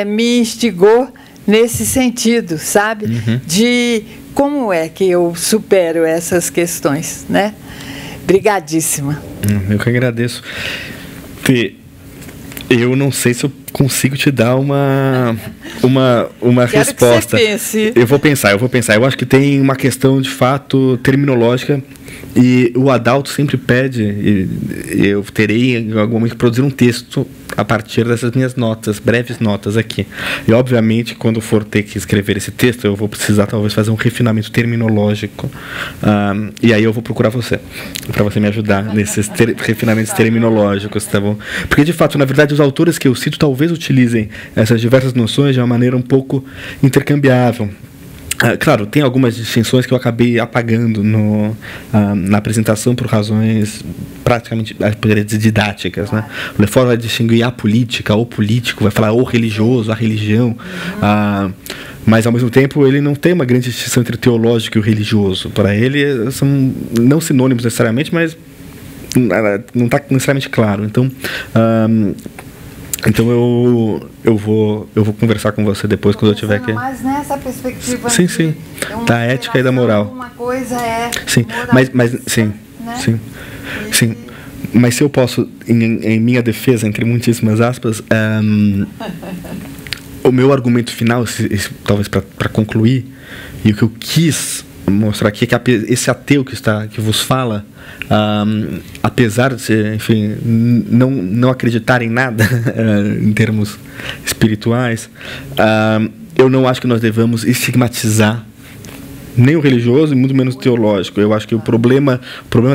me instigou nesse sentido, sabe? De como é que eu supero essas questões, né? Brigadíssima. Eu que agradeço. Fê, eu não sei se eu consigo te dar uma resposta. Que você pense. Eu vou pensar. Eu acho que tem uma questão, de fato, terminológica, e o Adalto sempre pede, e eu terei em algum momento que produzir um texto a partir dessas minhas notas, breves notas aqui. E, obviamente, quando for ter que escrever esse texto, eu vou precisar, talvez, fazer um refinamento terminológico. E aí eu vou procurar você, para você me ajudar nesses refinamentos terminológicos, tá bom? Porque, de fato, na verdade, os autores que eu cito talvez utilizem essas diversas noções de uma maneira um pouco intercambiável. Claro, tem algumas distinções que eu acabei apagando na apresentação por razões praticamente, poderia dizer, didáticas, né? O Lefort vai distinguir a política, o político, vai falar o religioso, a religião, mas ao mesmo tempo ele não tem uma grande distinção entre o teológico e o religioso. Para ele são não sinônimos necessariamente, mas não está necessariamente claro. Então eu vou conversar com você depois, quando eu tiver que. Mas nessa perspectiva. Sim. Da ética e da moral. Uma coisa é. Sim, moral, mas sim, né? sim. Mas se eu posso, em minha defesa, entre muitíssimas aspas, o meu argumento final, talvez para concluir, e o que eu quis mostrar aqui é que esse ateu que vos fala, apesar de, enfim, não acreditar em nada em termos espirituais, eu não acho que nós devamos estigmatizar nem o religioso e muito menos o teológico. Eu acho que o problema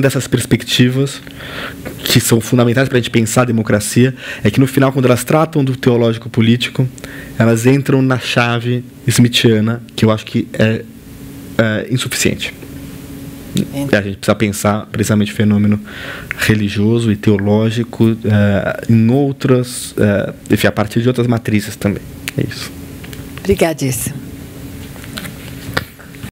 dessas perspectivas, que são fundamentais para a gente pensar a democracia, é que no final, quando elas tratam do teológico político, elas entram na chave smithiana, que eu acho que é insuficiente. A gente precisa pensar precisamente o fenômeno religioso e teológico em outras, enfim, a partir de outras matrizes também. É isso. Obrigadíssimo.